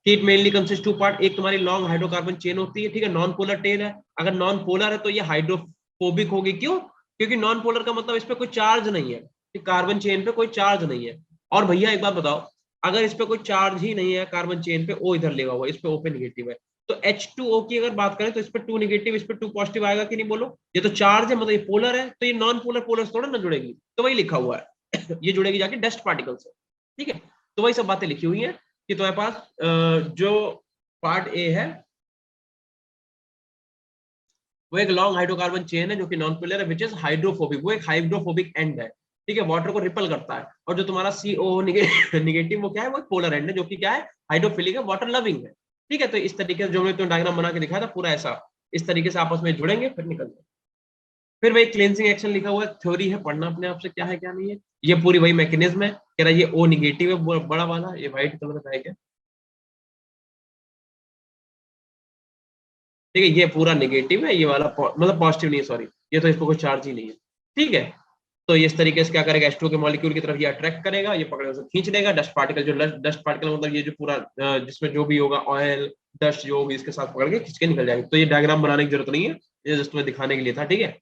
कि इट मेनली कंसिस्ट 2 पार्ट। एक तुम्हारी लॉन्ग हाइड्रोकार्बन चेन होती है, ठीक है, नॉन पोलर टेल है। अगर नॉन पोलर है तो ये हाइड्रोफोबिक होगी, क्यों, क्योंकि नॉन पोलर का मतलब इस पे कोई चार्ज नहीं है, कार्बन चेन पे कोई चार्ज नहीं है। और भैया एक बात बताओ, अगर इस पे कोई चार्ज ही नहीं है कार्बन चेन पे, O इधर लेगा हुआ, इस पे O पे निगेटिव है, तो H2O की अगर बात करें तो इस पे 2 निगेटिव, इस पे 2 पॉजिटिव आएगा कि नहीं, बोलो। ये तो चार्ज है, मतलब ये पोलर है, तो ये नॉन पोलर पोलर थोड़ा ना जुड़ेगी, तो वही लिखा हुआ है ये जुड़ेगी जाके डस्ट पार्टिकल से। ठीक है, तो वही सब बातें लिखी हुई हैं कि तुम्हारे पास जो पार्ट ए है वो एक लॉन्ग हाइड्रोकार्बन चेन है जो कि नॉन पोलर है, विच इज हाइड्रोफोबिक, वो एक हाइड्रोफोबिक एंड है। ठीक है, वाटर को रिपल करता है। और जो तुम्हारा CO निगेटिव वो क्या है, वो पोलर एंड है, जो कि क्या है, हाइड्रोफिलिक है, वाटर लविंग है। ठीक है, तो इस तरीके से जो मैं तो डायग्राम बना के दिखाया था पूरा ऐसा, इस तरीके से आपस में जुड़ेंगे, फिर निकल जाए। फिर वही क्लेंजिंग एक्शन लिखा हुआ है, थ्योरी है, पढ़ना अपने आप से क्या है क्या नहीं है। ये पूरी वही मैकेनिज्म है, कह रहा है ये O निगेटिव है बड़ा वाला, ये व्हाइट कलर का है क्या। ठीक है, ये पूरा नेगेटिव है, ये वाला मतलब पॉजिटिव नहीं है, सॉरी, ये तो इसको कोई चार्ज ही नहीं है। ठीक है, तो इस तरीके से क्या करेगा, H2 के मॉलिक्यूल की तरफ ये अट्रैक्ट करेगा, ये पकड़ के खींच लेगा डस्ट पार्टिकल, जो डस्ट पार्टिकल मतलब ये जो पूरा जिसमें जो भी होगा ऑयल डस्ट जो होगी इसके साथ पकड़ के खींच के निकल जाएगी। तो ये डायग्राम बनाने की जरूरत नहीं है, ये जस्ट तुम्हें दिखाने के लिए था। ठीक है,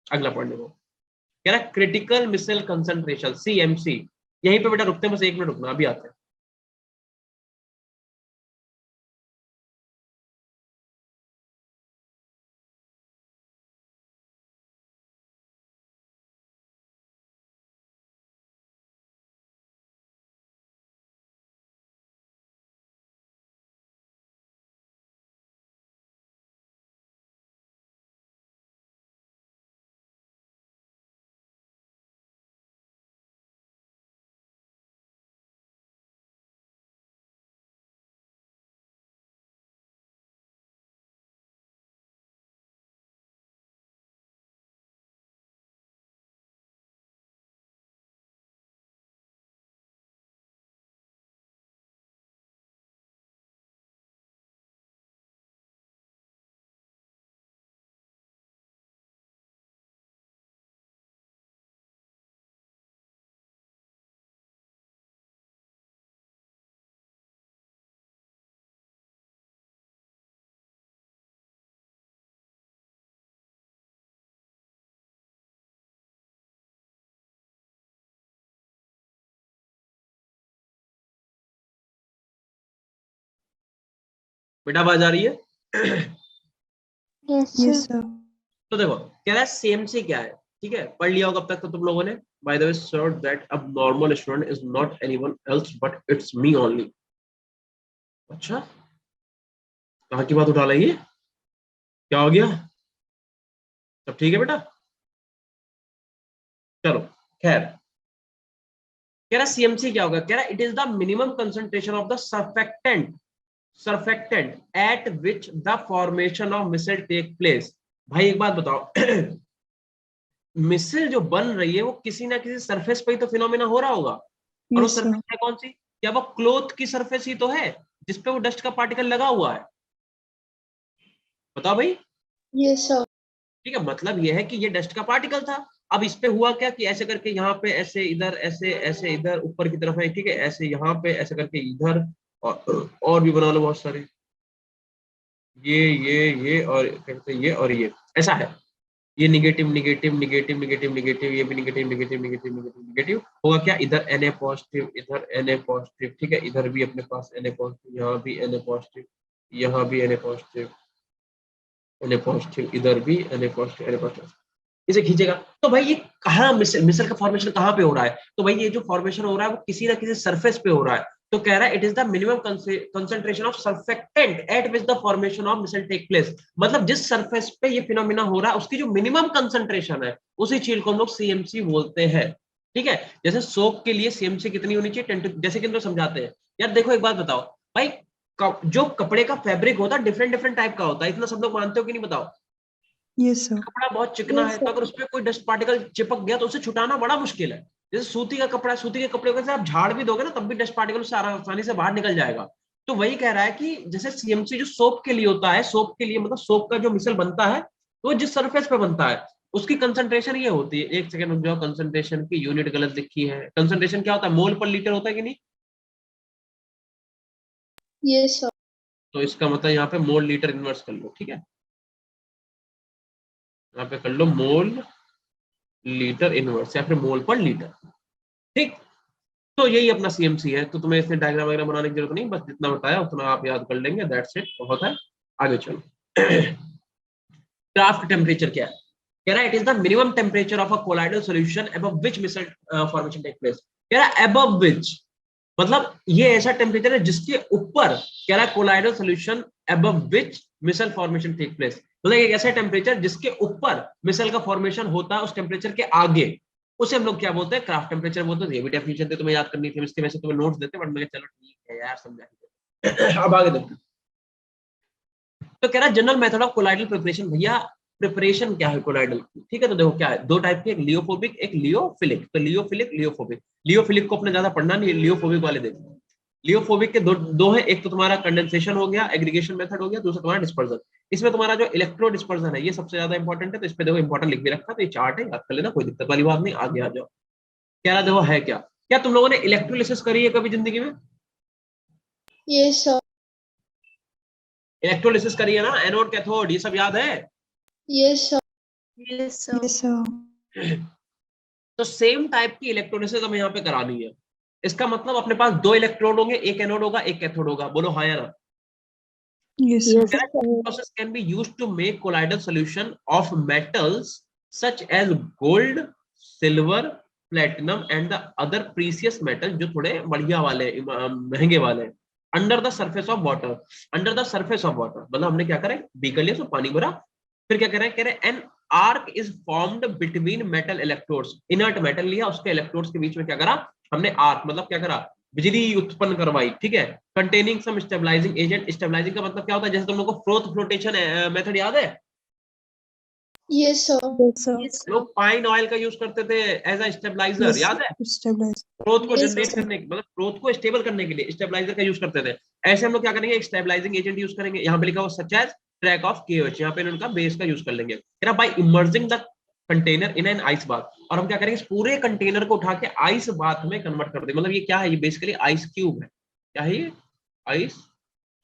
अगला पढ़ने को कह रहा क्रिटिकल मिसाइल कंसंट्रेशन CMC। यहीं पे बेटा रुकते हैं, बस 1 मिनट रुकना, अभी आते हैं। बेटा आवाज आ रही है? Yes, Yes, sir. sir. तो देखो कह रहा है CMC क्या है, ठीक है, पढ़ लिया होगा अब तक तो तुम लोगों ने. By the way sir that a normal student is not anyone else but it's me only. अच्छा, कहाँ की बात उठा ली है? क्या हो गया? सब ठीक है बेटा? चलो खैर, कह रहा CMC क्या होगा, कह रहा it is the minimum concentration of the surfactant at which the formation of missile take place. भाई एक बात बताओ, मिसल जो बन रही है वो किसी ना किसी सरफेस पे ही तो फिनोमेना हो रहा होगा, और वो Yes, sir. सरफेस है कौन सी? क्या वो क्लोथ की सरफेस ही तो है जिसपे वो डस्ट का पार्टिकल लगा हुआ है? बताओ भाई. Yes, sir. ठीक है, मतलब ये है कि ये डस्ट का पार्टिकल था. अब इस पे हुआ क्या कि ऐसे करके यहाँ पे ऐसे इधर ऐसे ऐसे इधर ऊपर की तरफ है, ठीक है, ऐसे यहाँ पे ऐसे करके इधर, और भी बना लो बहुत सारे, ये और कहते ये और ये ऐसा है. ये negative negative negative negative negative, ये भी negative negative negative negative negative होगा. क्या इधर Na पॉजिटिव, इधर Na पॉजिटिव, ठीक है, इधर भी अपने पास Na पॉजिटिव, यहाँ भी Na पॉजिटिव, यहाँ भी Na पॉजिटिव, Na पॉजिटिव, इधर भी Na पॉजिटिव, Na पॉजिटिव. इसे खींचेगा तो भाई ये कहाँ मिसल का फॉर्मेशन कहाँ पे हो रहा है? तो भाई ये जो फॉर्मेशन हो रहा है वो किसी ना किसी सरफेस पे हो रहा है. तो कह रहा है it is the minimum concentration of surfactant at which the formation of micelle take place. मतलब जिस सरफेस पे ये फिनोमिना हो रहा है उसकी जो मिनिमम कंसंट्रेशन है उसी चीज को हम लोग CMC बोलते हैं. ठीक है, जैसे सोप के लिए CMC कितनी होनी चाहिए, 10 जैसे कि हम लोग समझाते हैं. यार देखो एक बात बताओ भाई, जो कपड़े का फैब्रिक होता है डिफरेंट डिफरेंट टाइप का होता है, इतना सब लोग मानते हो कि नहीं बताओ? Yes, sir. कपड़ा बहुत चिकना है तो अगर उसपे कोई डस्ट पार्टिकल चिपक गया तो उसे छुटाना बड़ा मुश्किल है. जैसे सूती का कपड़ा, सूती के कपड़े को आप झाड़ भी दोगे ना तब भी डस्ट पार्टिकल उससे आसानी से बाहर निकल जाएगा. तो वही कह रहा है कि जैसे CMC जो सोप के लिए होता है, सोप के लिए मतलब सोप का जो मिसल बनता है तो जिस सरफेस पे बनता है उसकी कंसंट्रेशन ये होती है. एक सेकंड रुक जाओ, कंसंट्रेशन की यूनिट गलत लिखी है. कंसंट्रेशन क्या होता है? मोल पर लीटर होता है कि नहीं? Yes, sir. तो इसका मतलब यहाँ पे मोल लीटर इनवर्स कर लो. ठीक है, यहाँ पे कर लो मोल लीटर इनवर्स या फिर मोल पर लीटर. ठीक, तो यही अपना CMC है. तो तुम्हें इसमें डायग्राम वगैरह बनाने की जरूरत नहीं, बस जितना बताया उतना आप याद कर लेंगे, दैट्स इट, बहुत है. आगे चलो. क्राफ्ट टेम्परेचर क्या है? कह रहा है it is the minimum temperature of a colloidal solution above which micelle formation take place. कह रहा है अबव व्हिच मतलब ये ऐसा टेम्परेचर है जिसके ऊपर, कह रहा है colloidal solution above which micelle formation take place, मतलब एक ऐसा टेम्परेचर जिसके ऊपर मिसल का फॉर्मेशन होता है, उस टेम्परेचर के आगे उसे हम लोग क्या बोलते हैं? क्राफ्ट टेम्परेचर बोलते हैं. ये भी डेफिनेशन थे, तुम्हें याद करनी थी, इसके वैसे तुम्हें नोट्स देते बट मैं चलो ठीक है यार समझा. अब आगे देखते. तो कह रहा है general method of colloidal preparation. भैया प्रिपरेशन क्या है कोलाइडल की? ठीक है, तो देखो क्या है, दो टाइप के, एक लियोफोबिक एक लियोफिलिक. तो लियोफिलिक लियोफोबिक, लियोफिलिक को अपने ज्यादा पढ़ना नहीं है, लियोफोबिक वाले देखो. लियोफोबिक के दो है, एक तो तुम्हारा कंडेंसेशन हो गया, एग्रीगेशन मेथड हो गया, दूसरा तुम्हारा डिस्पर्जन. इसमें तुम्हारा जो इलेक्ट्रो डिस्पर्जन है ये सबसे ज्यादा इंपॉर्टेंट है. तो इस पे देखो इंपॉर्टेंट लिख भी रखा है, तो ये चार्ट है, याद कर लेना, कोई दिक्कत वाली बात नहीं. आगे आ जाओ. कह रहा देखो है क्या, क्या तुम लोगों ने इलेक्ट्रोलिसिस करी है कभी जिंदगी में? Yes, sir. इलेक्ट्रोलिसिस करी है ना, एनोड कैथोड ये सब याद है? Yes, sir. Yes, sir. Yes, sir. तो सेम टाइप की इलेक्ट्रोलिसिस हमें यहाँ पे करानी है. इसका मतलब अपने पास दो इलेक्ट्रोड होंगे, एक एनोड होगा एक कैथोड होगा. बोलो हाँ या ना? Yes, sir. Yes, sir. Process can be used to make colloidal solution of metals such as gold, silver, platinum and the other precious metal जो थोड़े बढ़िया वाले महंगे वाले. Under the surface of water, under the surface of water मतलब हमने क्या करा, बीकर लिया, पानी भरा, फिर क्या कह रहे हैं an arc is formed between metal electrodes. Inert metal लिया, उसके इलेक्ट्रोड्स के बीच में क्या करा हमने, आर्क मतलब क्या करा, बिजली उत्पन्न करवाई. ठीक है, containing some stabilising agent. Stabilising का मतलब क्या होता है, जैसे तुम लोग को फ्लोट फ्लोटेशन मेथड याद है? Yes, sir. Yes, sir. Yes, लोग पाइन ऑयल का यूज करते थे एज अ स्टेबलाइजर, Yes, याद है? stabilize. फ्लोट को Yes, जनरेट sir. करने मतलब फ्लोट को स्टेबल करने के लिए स्टेबलाइजर का यूज करते थे. ऐसे हम लोग क्या करेंगे, एक स्टेबलाइजिंग एजेंट यूज करेंगे. यहाँ पे लिखा हुआ such as trace of KOH, यहाँ पे उनका बेस का यूज कर लेंगे. By immersing the container in an ice bath. और हम क्या करेंगे, इस पूरे कंटेनर को उठा के आइस बाथ में कन्वर्ट कर देंगे. मतलब ये क्या है, ये बेसिकली आइस क्यूब है. क्या है ये? आइस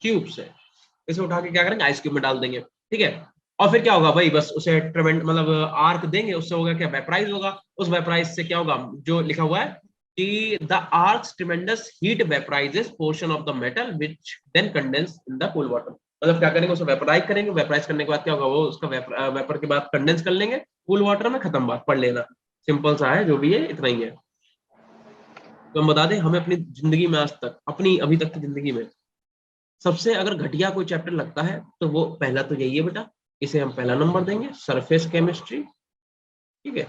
क्यूब्स है. इसे उठा के क्या करेंगे, आइस क्यूब में डाल देंगे. ठीक है, और फिर क्या होगा भाई, बस उसे मतलब आर्क देंगे, उससे होगा क्या, वेपराइज होगा. उस वेपराइज से क्या होगा, जो लिखा हुआ है कि the arcs tremendous heat vaporises portion of the metal which then condense in the cool water. मतलब क्या करेंगे, उसे वेपराइज करेंगे, वेपराइज करने के बाद क्या होगा, वो उसका वेपर के बाद कंडेंस कर लेंगे कूल वाटर में, खत्म, बात, पढ़ लेना, सिंपल सा है, जो भी है इतना ही है। तो हम बता दें, हमें अपनी जिंदगी में आज तक, अपनी अभी तक की जिंदगी में सबसे अगर घटिया कोई चैप्टर लगता है तो वो पहला तो यही है बेटा, इसे हम पहला नंबर देंगे, सरफेस केमिस्ट्री, ठीक है।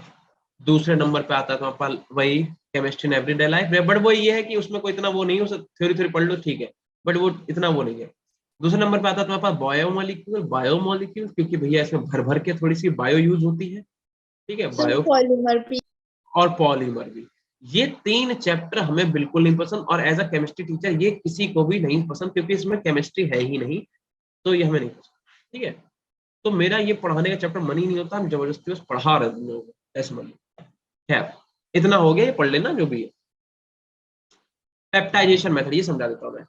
दूसरे नंबर पे आता है तो वही chemistry in everyday life, but वो ये है कि उसमें कोई इतना वो नहीं हो, थ्योरी थ्योरी पढ़ लो ठीक है, बट वो इतना वो नहीं है। दूसरे नंबर पे आता है तुम्हारे पास बायोमोलिक्यूल, बायोमोलिक्यूल क्योंकि भैया इसमें भर भर के थोड़ी सी बायो यूज होती है, ठीक है, सर बायो पॉलीमर भी। और पॉलीमर भी। ये 3 चैप्टर हमें बिल्कुल नहीं पसंद, और एज अ केमिस्ट्री टीचर ये किसी को भी नहीं पसंद, क्योंकि इसमें केमिस्ट्री है ही नहीं, तो ये हमें नहीं पसंद, ठीक है। तो मेरा ये पढ़ाने का चैप्टर मन ही नहीं होता, हम जबरदस्ती बस पढ़ा रहे हैं लोगों को, ऐसे मन। खैर इतना हो गया, ये पढ़ लेना जो भी है। पेप्टाइजेशन मेथड ये समझा देता हूं मैं।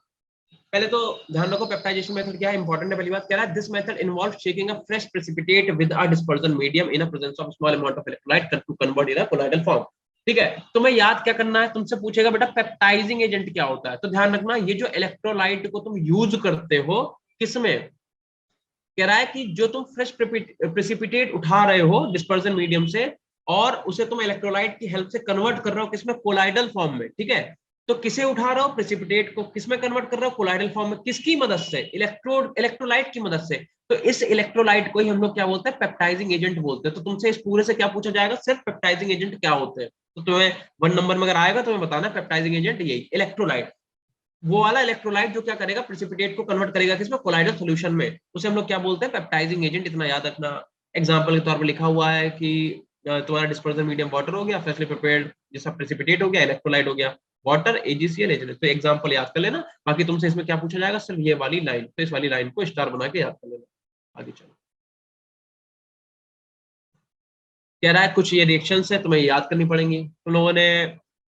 पहले तो ध्यान रखो पेप्टाइजेशन मेथड क्या है, इंपॉर्टेंट है। पहली बात कह रहा है, this method involve shaking a fresh precipitate with a dispersion medium in a presence of small amount of electrolyte to convert in a colloidal form, ठीक है। तो मैं याद क्या करना है, तुमसे पूछेगा बेटा पेप्टाइजिंग एजेंट क्या होता है, तो ध्यान रखना ये जो इलेक्ट्रोलाइट को तुम यूज करते हो किसमें, कह रहा है कि जो तुम फ्रेश प्रेसिपिटेट उठा रहे हो डिस्पर्जन मीडियम से और उसे तुम इलेक्ट्रोलाइट की हेल्प से कन्वर्ट कर रहे हो किसमें, कोलाइडल फॉर्म में, ठीक है। तो किसे उठा रहे हो, प्रेसिपिटेट को, किसमें कन्वर्ट कर रहे हो, कोलाइडल फॉर्म में, किसकी मदद से, इलेक्ट्रोलाइट की मदद से। तो इस इलेक्ट्रोलाइट को ही हम लोग क्या बोलते हैं, पेप्टाइजिंग एजेंट बोलते हैं। तो तुमसे इस पूरे से क्या पूछा जाएगा, सिर्फ पेप्टाइजिंग एजेंट क्या होते हैं, तो तुम्हें 1 नंबर में अगर आएगा तो तुम्हें बताना पेप्टाइजिंग एजेंट यही इलेक्ट्रोलाइट, वो वाला इलेक्ट्रोलाइट जो क्या करेगा, प्रेसिपिटेट को कन्वर्ट करेगा किसमें, कोलाइडल सॉल्यूशन में, उसे हम लोग क्या बोलते हैं, पेप्टाइजिंग एजेंट। इतना याद रखना। एग्जांपल के तौर पर लिखा हुआ है कि तुम्हारा डिस्पर्जन मीडियम वाटर हो गया, फ्रेशली प्रिपेयर्ड जैसा प्रेसिपिटेट हो गया, इलेक्ट्रोलाइट हो गया वाटर, AgCl एच। तो एग्जांपल याद कर लेना। बाकी तुमसे इसमें क्या पूछा जाएगा, सिर्फ ये वाली लाइन, तो इस वाली लाइन को स्टार बना के याद कर लेना। आगे चलो, कह रहा है कुछ ये रिएक्शंस है तुम्हें याद करनी पड़ेंगी। तुम लोगों ने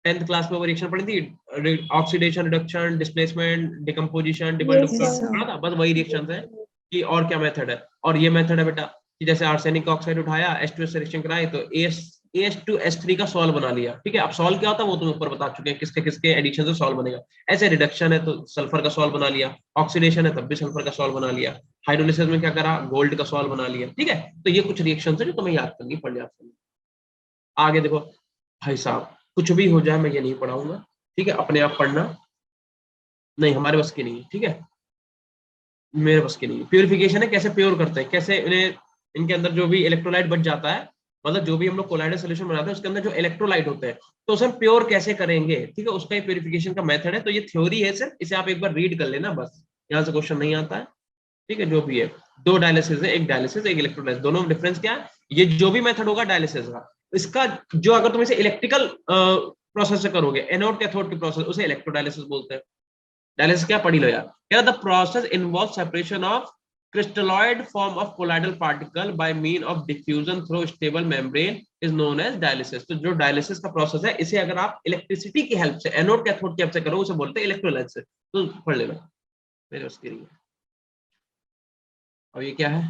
10th क्लास में वो रिएक्शन पढ़ी थी, oxidation, reduction, displacement, decomposition, Yes, Yes, sir. sir. पढ़ा था, बस वही रिएक्शंस है कि और क्या मेथड है। और ये मेथड है बेटा कि जैसे आर्सेनिक ऑक्साइड उठाया, H2S से रिएक्शन कराई तो AS2S3 का सॉल्व बना लिया, ठीक है। अब सॉल्व क्या होता है वो तुम ऊपर बता चुके हैं, किसके किसके एडिशन से सॉल्व बनेगा। ऐसे रिडक्शन है तो सल्फर का सॉल्व बना लिया, ऑक्सीडेशन है तब भी सल्फर का सॉल्व बना लिया, हाइड्रोलिसिस में क्या करा, गोल्ड का सॉल्व बना लिया, ठीक है। तो ये कुछ रिएक्शन है जो तुम्हें याद करनी पड़ जाती है। आगे देखो भाई साहब, कुछ भी हो जाए मैं ये नहीं पढ़ाऊंगा, ठीक है, अपने आप पढ़ना, नहीं हमारे बस की नहीं है, ठीक है, मेरे बस की नहीं है। प्योरिफिकेशन है, कैसे प्योर करते हैं, कैसे इन्हें, इनके अंदर जो भी इलेक्ट्रोलाइट बच जाता है, मतलब जो भी हम लोग कोलाइडल सॉल्यूशन बनाते हैं उसके अंदर जो इलेक्ट्रोलाइट होते हैं, तो उसे हम प्योर कैसे करेंगे, ठीक है, उसका प्योरिफिकेशन का मेथड है। तो ये थ्योरी है सिर्फ, इसे आप एक बार रीड कर लेना बस, यहाँ से क्वेश्चन नहीं आता है, ठीक है। जो भी है, 2 डायलिसिस है, एक डायलिसिस एक इलेक्ट्रोलाइसिस, दोनों में डिफरेंस क्या है, ये जो भी मेथड होगा डायलिसिस का, इसका जो अगर तुम इसे इलेक्ट्रिकल प्रोसेस से करोगे, एनोड कैथोड की प्रोसेस, उसे इलेक्ट्रोडायलिसिस बोलते हैं। डायलिसिस क्या, पढ़ी लो यार, क्या the process involve separation of crystalloid form of colloidal particle by mean of diffusion through stable membrane is known as dialysis। तो जो डायलिसिस का प्रोसेस है, इसे अगर आप इलेक्ट्रिसिटी की हेल्प से, एनोड कैथोड की हेल्प से करो, उसे बोलते हैं इलेक्ट्रोलाइसिस। तो पढ़ लेना, मेरे उसकी नहीं है। और ये क्या है,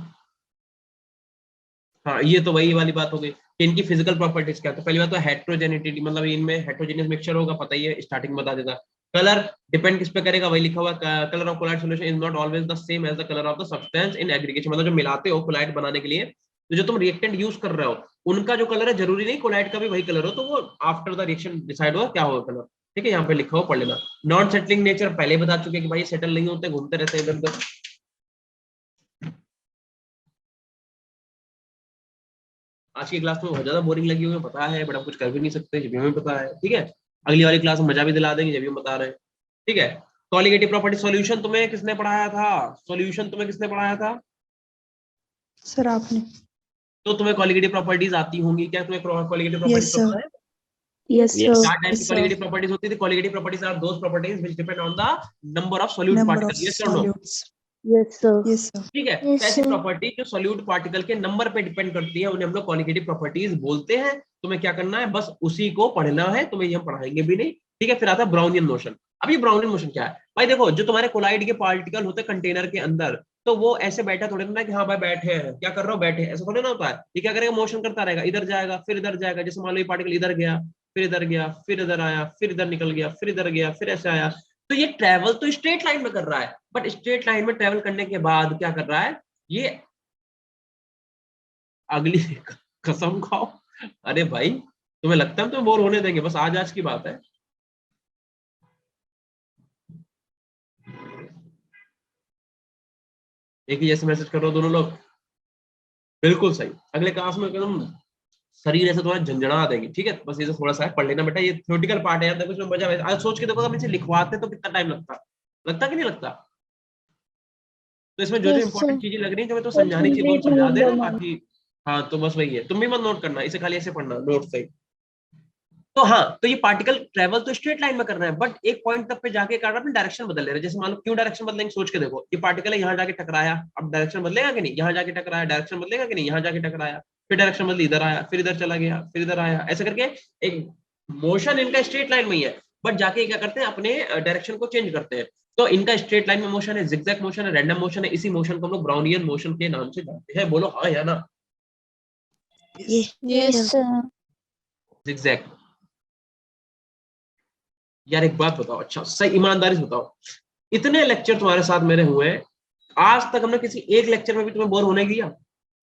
हाँ ये तो वही वाली बात हो गई कि इनकी फिजिकल प्रॉपर्टीज क्या है। तो पहली बात तो हेट्रोजेनिटी, मतलब इनमें हेट्रोजेनियस मिक्सचर होगा, पता ही है, स्टार्टिंग में बता देता। कलर डिपेंड किस पे करेगा, वही लिखा हुआ, colour of colloid solution is not always the same as the colour of the substance in aggregation. मतलब जो मिलाते हो कोलाइड बनाने के लिए, तो जो तुम रिएक्टेंट यूज कर रहे हो उनका जो कलर है, जरूरी नहीं कोलाइड का भी वही कलर हो, तो वो आफ्टर द रिएक्शन डिसाइड होगा क्या होगा कलर, ठीक है। यहाँ पे लिखा हो, पढ़ लेना। नॉन सेटलिंग नेचर पहले बता चुके कि भाई सेटल नहीं होते, घूमते रहते हैं इधर उधर। आज की क्लास में बहुत ज्यादा बोरिंग लगी हुई है, पता है, बट हम कुछ कर भी नहीं सकते, ये भी हमें पता है, ठीक है। अगली वाली क्लास में मजा भी दिला देंगे, ये भी हम बता रहे हैं, ठीक है। कॉलिगेटिव प्रॉपर्टी सॉल्यूशन तुम्हें किसने पढ़ाया था, सॉल्यूशन तुम्हें किसने पढ़ाया था, Sir, आपने. तो तुम्हें कॉलिगेटिव प्रॉपर्टीज आती होंगी क्या, तुम्हें कॉलिगेटिव प्रॉपर्टीज Yes, का sir. पता है। Yes, sir. क्या टाइप की Yes, sir. कॉलिगेटिव प्रॉपर्टीज होती थी, colligative properties are those properties which depend on the number of solute Number of particle, yes और no, solutes. Yes, sir. Yes, sir. ठीक है। Yes, ऐसी sir. प्रॉपर्टी जो solute particle के number पे depend करती है, उन्हें हम लोग कॉलिगेटिव प्रॉपर्टीज बोलते हैं। तुम्हें क्या करना है, बस उसी को पढ़ना है, तुम्हें ये हम पढ़ाएंगे भी नहीं, ठीक है। फिर आता है ब्राउनियन मोशन। अब ये ब्राउनियन मोशन क्या है भाई, देखो जो तुम्हारे कोलाइड के पार्टिकल होते हैं कंटेनर के अंदर, तो वो ऐसे बैठा थोड़े ना कि हाँ भाई बैठे हैं, क्या कर रहा हो, बैठे, ऐसा थोड़ा ना होता है। ये क्या करेगा, मोशन करता रहेगा, इधर जाएगा फिर इधर जाएगा। जैसे मान लो ये पार्टिकल इधर गया, फिर इधर गया, फिर इधर आया, फिर इधर निकल गया, फिर इधर गया, फिर ऐसे आया। तो ये ट्रेवल तो स्ट्रेट लाइन में कर रहा है, बट स्ट्रेट लाइन में ट्रेवल करने के बाद क्या कर रहा है ये, अगली कसम खाओ। अरे भाई तुम्हें लगता है तुम्हें बोर होने देंगे, बस आज आज की बात है। एक ही जैसे मैसेज कर रहे हो दोनों लोग, बिल्कुल सही। अगले क्लास में एकदम शरीर ऐसे तुम्हारा झंझना देंगे, ठीक है। बस ये थोड़ा सा है, पढ़ लेना बेटा, ये थ्योरेटिकल पार्ट है यार, देखो इसमें मजा। आज सोच के देखो हम इसे लिखवाते तो कितना टाइम लगता, लगता कि नहीं लगता। तो इसमें जो जो Yes, इंपॉर्टेंट sir. चीजें लग रही है जो मैं तो तो समझानी चाहिए वो complete समझा read देना, the बाकी हाँ तो बस वही है। तुम भी मत नोट करना इसे, खाली ऐसे पढ़ना नोट से। तो हाँ, तो ये पार्टिकल ट्रेवल तो स्ट्रेट लाइन में कर रहे हैं, बट एक पॉइंट तक पे जाके कर रहा है, अपनी डायरेक्शन बदल ले रहे हैं। जैसे मान लो क्यों डायरेक्शन बदलेंगे, सोच के देखो, ये पार्टिकल है यहाँ जाके टकराया, अब डायरेक्शन बदलेगा कि नहीं, यहाँ जाके टकराया डायरेक्शन बदलेगा कि नहीं, यहाँ जाके टकराया फिर डायरेक्शन बदली, इधर आया फिर इधर चला गया फिर इधर आया, ऐसे करके एक मोशन इनका स्ट्रेट लाइन में ही है, बट जाके क्या करते हैं अपने डायरेक्शन को चेंज करते हैं। तो इनका स्ट्रेट लाइन में मोशन है, जिगजैग मोशन है, रैंडम मोशन है। इसी मोशन को हम लोग ब्राउनियन मोशन के नाम से जानते हैं। बोलो हाँ या ना। Yes, sir. जिगजैग। यार एक बात बताओ, अच्छा सही ईमानदारी से बताओ, इतने लेक्चर तुम्हारे साथ मेरे हुए हैं, आज तक हमने किसी एक लेक्चर में भी तुम्हें बोर होने दिया,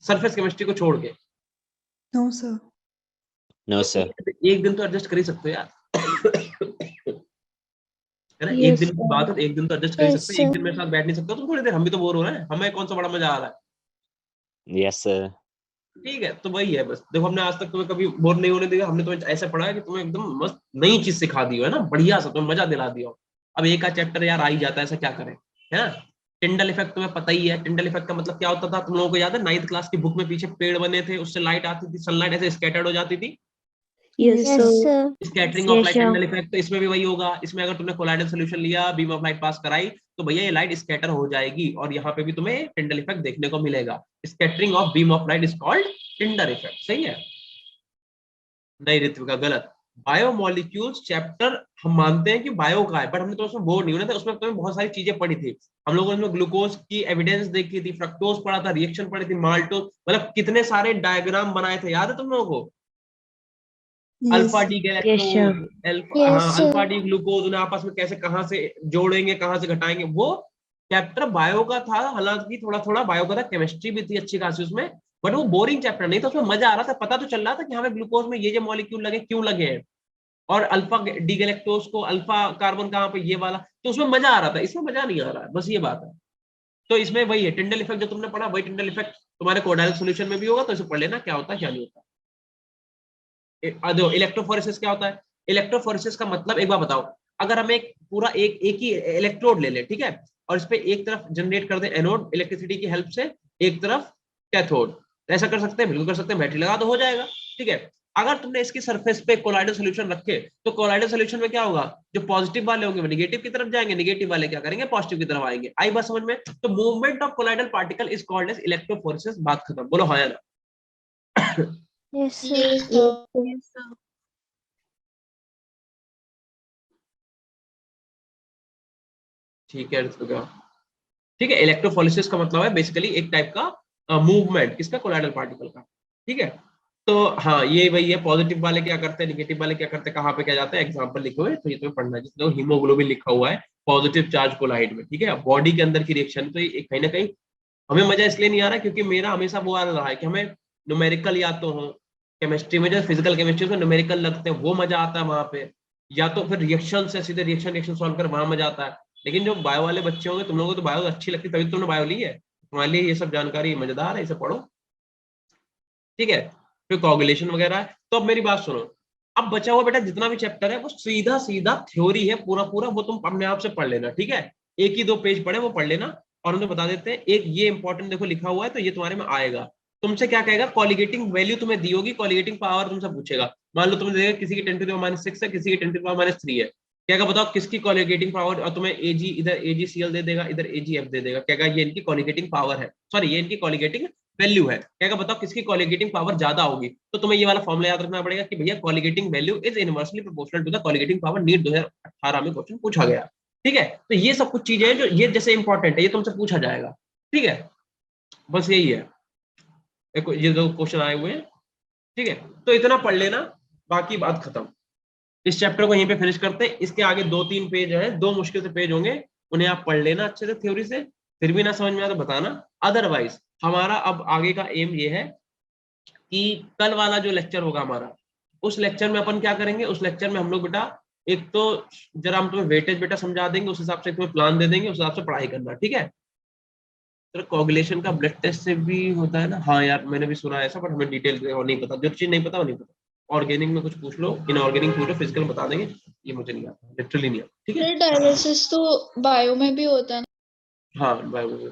सरफेस केमिस्ट्री को छोड़ के? No sir. No sir. एक दिन तो एडजस्ट कर ही सकते हो यार, है ना। एक Yes, दिन की बात है, sir. एक दिन तो एडजस्ट कर ही Yes, सकते हो। एक sir. दिन मेरे साथ बैठ नहीं सकते हो तुम थोड़ी देर, हम भी तो बोर हो रहे हैं, हमें कौन सा बड़ा मजा आ रहा है। Yes sir. ठीक है, तो वही है बस। देखो हमने आज तक तुम्हें कभी बोर नहीं होने दिया, हमने तुम्हें ऐसे पढ़ा है कि तुम्हें एकदम मस्त नई चीज सिखा दी हो, है ना, बढ़िया सा तुम्हें मजा दिला दिया हो। अब एक आध चैप्टर यार आ ही जाता है, ऐसा क्या करें, है ना। टिंडल इफेक्ट तुम्हें पता ही है, टिंडल इफेक्ट का मतलब क्या होता था तुम लोगों को याद है, 9th क्लास की बुक में पीछे पेड़ बने थे, उससे लाइट आती थी, सनलाइट ऐसे स्कैटर्ड हो जाती थी, Yes, sir. Scattering of Yes, light sir. Tyndall effect. तो इसमें भी वही होगा, इसमें अगर तुमने कोलाइडल सॉल्यूशन लिया, बीम ऑफ लाइट पास कराई, तो भैया ये लाइट स्कैटर हो जाएगी, और यहाँ पे भी तुम्हें टिंडल इफेक्ट देखने को मिलेगा। Scattering of beam of light is called Tyndall effect, सही है। नहीं ऋत्विका गलत। बायोमोलिक्यूल्स चैप्टर हम मानते हैं कि बायो का है, बट हमने तो उसमें बोर नहीं होना था, उसमें तुम्हें बहुत सारी चीजें पढ़ी थी। हम लोगों ने ग्लूकोज की एविडेंस देखी थी, फ्रक्टोज पढ़ा था, रिएक्शन पढ़ी थी, माल्टोज, मतलब कितने सारे डायग्राम बनाए थे, याद है तुम लोगों को। Alpha D Yes, sir. Galactose, Yes, हाँ sir. अल्फा डी ग्लूकोज, उन्हें आपस में कैसे कहाँ से जोड़ेंगे कहाँ से घटाएंगे, वो चैप्टर बायो का था। हालांकि थोड़ा थोड़ा बायो का था, केमिस्ट्री भी थी अच्छी खासी उसमें, बट वो बोरिंग चैप्टर नहीं था, उसमें मजा आ रहा था, पता तो चल रहा था कि हमें ग्लूकोज में ये मॉलिक्यूल लगे क्यों लगे हैं, और अल्फा डी गैलेक्टोज को अल्फा कार्बन कहाँ पे ये वाला, तो उसमें मजा आ रहा था, इसमें मजा नहीं आ रहा है, बस ये बात है। तो इसमें वही है टिंडल इफेक्ट जो तुमने पढ़ा, वही टिंडल इफेक्ट तुम्हारे कोडाइल सॉल्यूशन में भी होगा, तो इसे पढ़ लेना क्या होता है क्या नहीं होता। इलेक्ट्रोफोरेसिस क्या होता है, इलेक्ट्रोफोरेसिस का मतलब एक बार बताओ, अगर हम एक पूरा एक ही इलेक्ट्रोड ले लें, ठीक है, और इस पे एक तरफ जनरेट कर दें एनोड इलेक्ट्रिसिटी की हेल्प से, एक तरफ कैथोड, तो ऐसा कर सकते हैं, बिल्कुल कर सकते हैं, बैटरी लगा तो हो जाएगा, ठीक है। अगर तुमने इसकी सरफेस पे कोलाइडल सॉल्यूशन रखे, तो कोलाइडल सॉल्यूशन में क्या होगा, जो पॉजिटिव वाले होंगे वो नेगेटिव की तरफ जाएंगे, नेगेटिव वाले क्या करेंगे, पॉजिटिव की तरफ आएंगे। आई बात समझ में। तो movement of colloidal particle is called as electrophoresis. बात खत्म। बोलो हाँ या ना। Yes, sir. Yes, sir. ठीक है ऋतुका। ठीक है, इलेक्ट्रोफोरेसिस का मतलब है बेसिकली एक टाइप का मूवमेंट किसका, कोलाइडल पार्टिकल का, ठीक है। तो हाँ ये वही है, पॉजिटिव वाले क्या करते हैं, नेगेटिव वाले क्या करते हैं, कहाँ पे क्या जाता है, एग्जांपल लिखे हुए, तो ये तुम्हें पढ़ना है। जिसमें हीमोग्लोबिन लिखा हुआ है पॉजिटिव चार्ज कोलाइड में, ठीक है, बॉडी के अंदर की रिएक्शन। तो ये कहीं ना कहीं हमें मजा इसलिए नहीं आ रहा है क्योंकि मेरा हमेशा वो आ रहा है कि हमें न्यूमेरिकल या तो हो, केमिस्ट्री में जो फिजिकल केमिस्ट्री में न्यूमेरिकल लगते हैं वो मजा आता है वहां पे, या तो फिर रिएक्शन से सीधे रिएक्शन सॉल्व कर वहां मजा आता है। लेकिन जो बायो वाले बच्चे होंगे, तुम लोगों को तो बायो अच्छी लगती, तभी तुमने बायो ली है, तुम्हारे लिए ये सब जानकारी मजेदार है, इसे पढ़ो, ठीक है। फिर कोगुलेशन वगैरह है। तो अब मेरी बात सुनो, अब बचा हुआ बेटा जितना भी चैप्टर है वो सीधा सीधा थ्योरी है पूरा पूरा, वो तुम अपने आप से पढ़ लेना, ठीक है। एक ही 2 पेज पढ़े वो पढ़ लेना, और हम तो बता देते हैं एक ये इंपॉर्टेंट देखो लिखा हुआ है, तो ये तुम्हारे में आएगा। तुमसे क्या कहेगा, कॉलिगेटिंग वैल्यू तुम्हें दी होगी, कॉलिगेटिंग पावर तुमसे पूछेगा। मान लो तुमने देखा किसी की 10⁻⁶ है, किसी की 10⁻³ है, क्या बताओ किसकी कॉलिगेटिंग पावर, और तुम्हें एजी इधर AgCl दे देगा, इधर AgF दे देगा, क्या ये इनकी कॉलिगेटिंग पावर है, सॉरी ये इनकी कॉलिगेटिंग वैल्यू है, क्या बताओ किसकी कॉलिगेटिंग पावर ज्यादा होगी। तो तुम्हें ये वाला फॉर्मूला याद रखना पड़ेगा कि भैया colligative value is inversely proportional to the colligative power. NEET 2018 में क्वेश्चन पूछा गया, ठीक है। तो ये सब कुछ चीजें हैं जो ये जैसे इंपॉर्टेंट है, ये तुमसे पूछा जाएगा, ठीक है। बस यही है, ये दो क्वेश्चन आए हुए हैं, ठीक है। तो इतना पढ़ लेना, बाकी बात खत्म। इस चैप्टर को यहीं पे फिनिश करते हैं। इसके आगे 2-3 पेज हैं, 2 मुश्किल से पेज होंगे, उन्हें आप पढ़ लेना अच्छे से थ्योरी से, फिर भी ना समझ में आया तो बताना। अदरवाइज हमारा अब आगे का एम ये है कि कल वाला जो लेक्चर होगा हमारा, उस लेक्चर में अपन क्या करेंगे, उस लेक्चर में हम लोग बेटा एक तो जरा हम तुम्हें वेटेज बेटा समझा देंगे, उस हिसाब से तुम्हें प्लान दे देंगे, उस हिसाब से पढ़ाई करना, ठीक है। तो कोगुलेशन का ब्लड टेस्ट से भी होता है ना? हाँ यार मैंने भी सुना है ऐसा, बट हमें डिटेल और नहीं पता, जो चीज नहीं पता वो नहीं पता। ऑर्गेनिक में कुछ पूछ लो, इनऑर्गेनिक पूछ लो, फिजिकल बता देंगे, ये मुझे नहीं आता, लिटरली नहीं आता, ठीक है। फिर डायलिसिस तो बायो में भी होता है। हाँ बायो में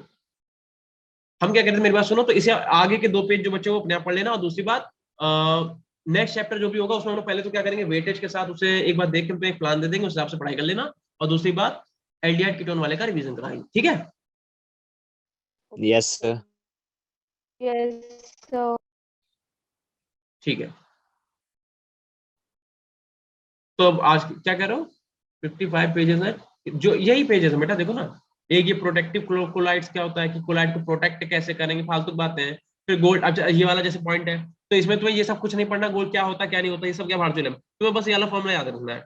हम क्या कहते हैं, मेरी बात सुनो, तो इसे आगे के 2 पेज जो बच्चे वो अपने आप पढ़ लेना। और दूसरी बात, नेक्स्ट चैप्टर जो भी होगा उसमें हम लोग पहले तो क्या करेंगे, वेटेज के साथ उसे एक बार देख के एक प्लान दे देंगे, उस हिसाब से पढ़ाई कर लेना। और दूसरी बात, एल्डिहाइड कीटोन वाले का रिवीजन कराएंगे, ठीक है। Yes, sir. Yes sir. ठीक है, तो अब आज क्या कह रहे हो, 55 पेजेस है, जो यही पेजेस है बेटा, देखो ना। एक ये प्रोटेक्टिव कोलाइड्स क्या होता है, कि कोलाइड को प्रोटेक्ट कैसे करेंगे, फालतू बातें हैं। फिर गोल्ड, अच्छा ये वाला जैसे पॉइंट है, तो इसमें तुम्हें ये सब कुछ नहीं पढ़ना, गोल्ड क्या होता है क्या नहीं होता, ये सब क्या भाड़ है, तुम्हें बस ये वाला फॉर्मूला याद रखना है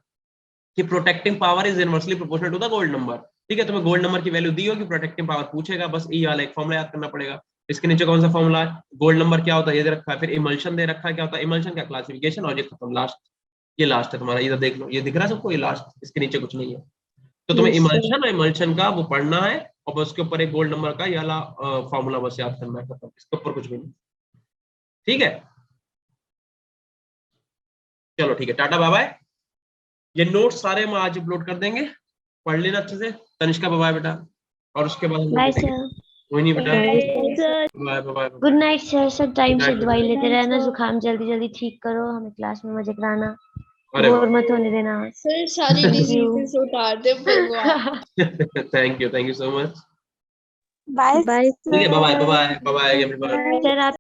कि protecting power is inversely proportional to the gold number, ठीक है। तुम्हें गोल्ड नंबर की वैल्यू दी होगी, प्रोटेक्टिंग पावर पूछेगा, बस ये वाला एक फॉर्मूला याद करना पड़ेगा। इसके नीचे कौन सा फॉर्मूला है, गोल्ड नंबर क्या होता है ये दे रखा है, फिर इमल्शन दे रखा है, क्या होता है इमल्शन, क्या क्लासिफिकेशन, और ये खत्म, लास्ट, ये लास्ट है तुम्हारा, इधर देख लो, ये दिख रहा है सबको, ये लास्ट, इसके नीचे कुछ नहीं है। तो तुम्हें इमल्शन और इमल्शन का वो पढ़ना है, और बस उसके ऊपर एक गोल्ड नंबर का ये वाला फॉर्मूला बस याद करना है, खत्म, इसके ऊपर कुछ भी नहीं, ठीक है। चलो ठीक है, टाटा बाय बाय। ये नोट्स सारे हम आज अपलोड कर देंगे, पढ़ लेना अच्छे से। तनिष्का बाय बाय बेटा, और उसके बाद बाय सर। कोई नहीं बेटा, sir bye bye. Good night sir. सब टाइम से Good night, दवाई good लेते रहना, जुकाम जल्दी जल्दी ठीक करो, हमें क्लास में मजे कराना, अरे बोर मत होने देना। सर सारी डिजीजेस उतार दे भगवान। Thank you so much. Bye bye ठीक है, bye bye bye bye everyone. Sir. आप